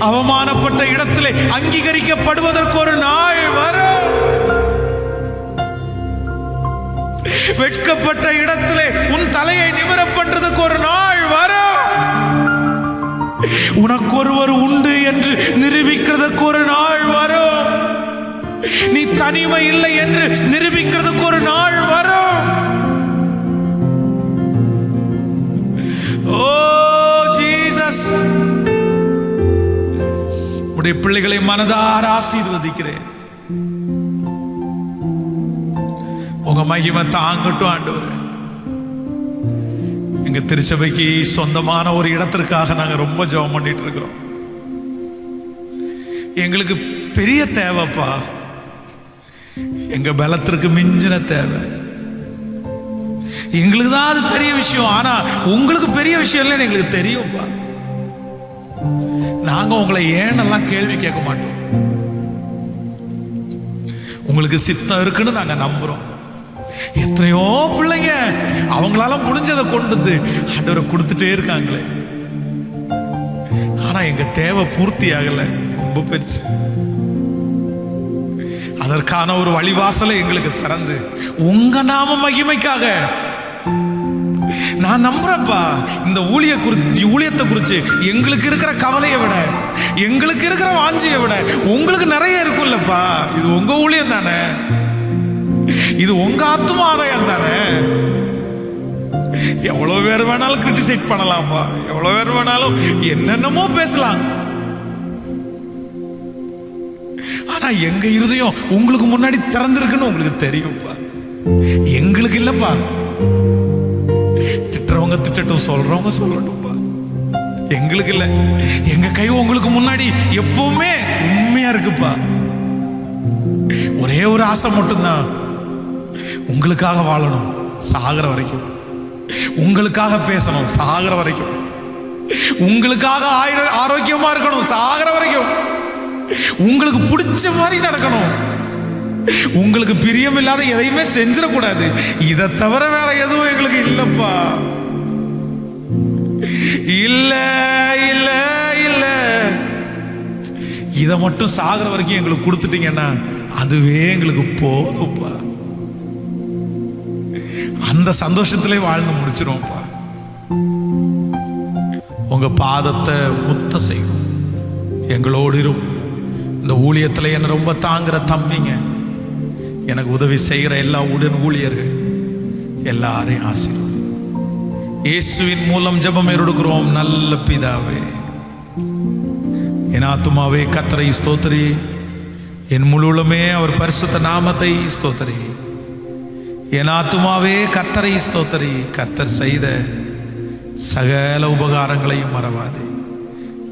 அவமானப்பட்ட இடத்திலே அங்கீகரிக்கப்படுவதற்கு ஒரு நாள் வரும். வெட்கப்பட்ட இடத்திலே உன் தலையை நிமிர பண்றதுக்கு ஒரு நாள் வரும். உனக்கு ஒருவர் உண்டு என்று நிரூபிக்கிறதுக்கு ஒரு நாள் வரும். நீ தனிமை இல்லை என்று நிரூபிக்கிறதுக்கு ஒரு நாள் வரும். ஓ ஜீசஸ், உடைய பிள்ளைகளை மனதார ஆசீர்வதிக்கிறேன். உங்க மகிமை தாங்கட்டும் ஆண்டவரே. எங்க திருச்சபைக்கு சொந்தமான ஒரு இடத்திற்காக நாங்க ரொம்ப ஜெபம் பண்ணிட்டு இருக்கிறோம். எங்களுக்கு பெரிய தேவைப்பா, எங்க பலத்திற்கு மிஞ்சின தேவை. எங்களுக்கு தான் அது பெரிய விஷயம், ஆனா உங்களுக்கு பெரிய விஷயம் இல்லைன்னு எங்களுக்கு தெரியும்ப்பா. நாங்க உங்களை ஏனெல்லாம் கேள்வி கேட்க மாட்டோம். உங்களுக்கு சித்தம் இருக்குன்னு நாங்க நம்புறோம். எத்தனையோ பிள்ளைங்க அவங்களால முடிஞ்சதை கொண்டு வந்து ஆண்டவரை கொடுத்துட்டே இருக்காங்களே, ஆனா எங்க தேவை பூர்த்தி ஆகல. ரொம்ப பெருசு. அதற்கான ஒரு வழிவாசலை எங்களுக்கு திறந்து உங்க நாம மகிமைக்காக நான் நம்புறேன்ப்பா. இந்த ஊழியத்தை குறித்து எங்களுக்கு இருக்கிற கவலையை விட, எங்களுக்கு இருக்கிற வாஞ்சியை விட உங்களுக்கு நிறைய இருக்கும்லப்பா. இது உங்க ஊழியம் தானே, இது உங்க ஆத்தும ஆதாயம் தானே. எவ்வளவு பேர் வேணாலும் கிரிட்டிசைட் பண்ணலாம்ப்பா, எவ்வளவு பேர் வேணாலும் என்னென்னமோ பேசலாம். ஆனா எங்க இருதயம் உங்களுக்கு முன்னாடி திறந்திருக்குன்னு உங்களுக்கு தெரியும்ப்பா. எங்களுக்கு இல்லப்பா. திட்டுறவங்க திட்டட்டும், சொல்றவங்க சொல்லட்டும்ப்பா. எங்களுக்கு இல்ல. எங்க கை உங்களுக்கு முன்னாடி எப்பவுமே உண்மையா இருக்குப்பா. ஒரே ஒரு ஆசை மட்டும்தான், உங்களுக்காக வாழணும் சாகிற வரைக்கும், உங்களுக்காக பேசணும் சாகிற வரைக்கும். உங்களுக்காக ஆரோக்கியமா இருக்கணும், சாகிற வரைக்கும் உங்களுக்கு பிடிச்ச மாதிரி நடக்கணும். உங்களுக்கு பிரியம் இல்லாத எதையுமே செஞ்சிடக்கூடாது. இதை தவிர வேற எதுவும் எங்களுக்கு இல்லப்பா. இல்ல இல்ல இல்ல, இதை மட்டும் சாகிற வரைக்கும் எங்களுக்கு கொடுத்துட்டீங்கன்னா அதுவே எங்களுக்கு போதும்ப்பா. அந்த சந்தோஷத்திலே வாழ்ந்து முடிச்சிருவோம்ப்பா. உங்க பாதத்தை முத்த செய்யும். எங்களோடு இந்த ஊழியத்தில் என்ன ரொம்ப தாங்குற தம்பிங்க, எனக்கு உதவி செய்கிற எல்லா உடன் ஊழியர்கள் எல்லாரையும் ஆசீர்வதி. இயேசுவின் மூலம் ஜெபம் எடுக்கிறோம் நல்ல பிதாவே. என் ஆத்துமாவே கர்த்தரை ஸ்தோத்திரி, என் முழுவலுமே அவர் பரிசுத்த நாமத்தை ஸ்தோத்திரி. என் ஆத்துமாவே கர்த்தரை ஸ்தோத்திரி, கர்த்தர் செய்த சகல உபகாரங்களையும் மறவாதே.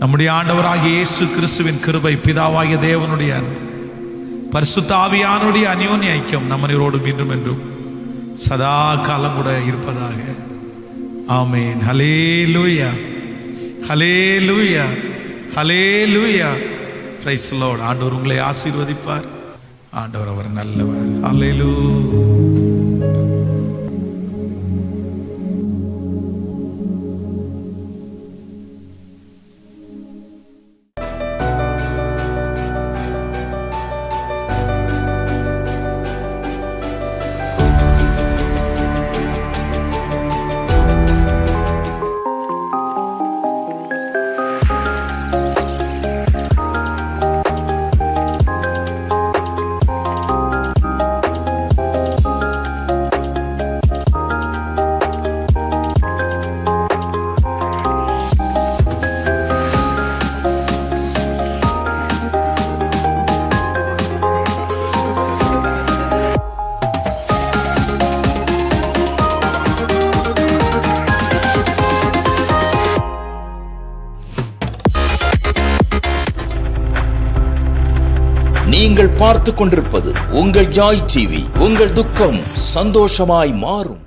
நம்முடைய ஆண்டவராகிய இயேசு கிறிஸ்துவின் கிருபை, பிதாவாகிய தேவனுடைய அன்பு, பரிசுத்த ஆவியானுடைய அந்யோன்ய ஐக்கியம் நம்மளோடு மீண்டும் என்றும் சதா காலம் கூட இருப்பதாக. Amen. Hallelujah, hallelujah, hallelujah. Praise the Lord. ஆண்டவர் உங்களை ஆசீர்வதிப்பார். ஆண்டவர் அவர் நல்லவர். ஹல்லேலூயா. நீங்கள் பார்த்து கொண்டிருப்பது உங்கள் ஜாய் டிவி. உங்கள் துக்கம் சந்தோஷமாய் மாறும்.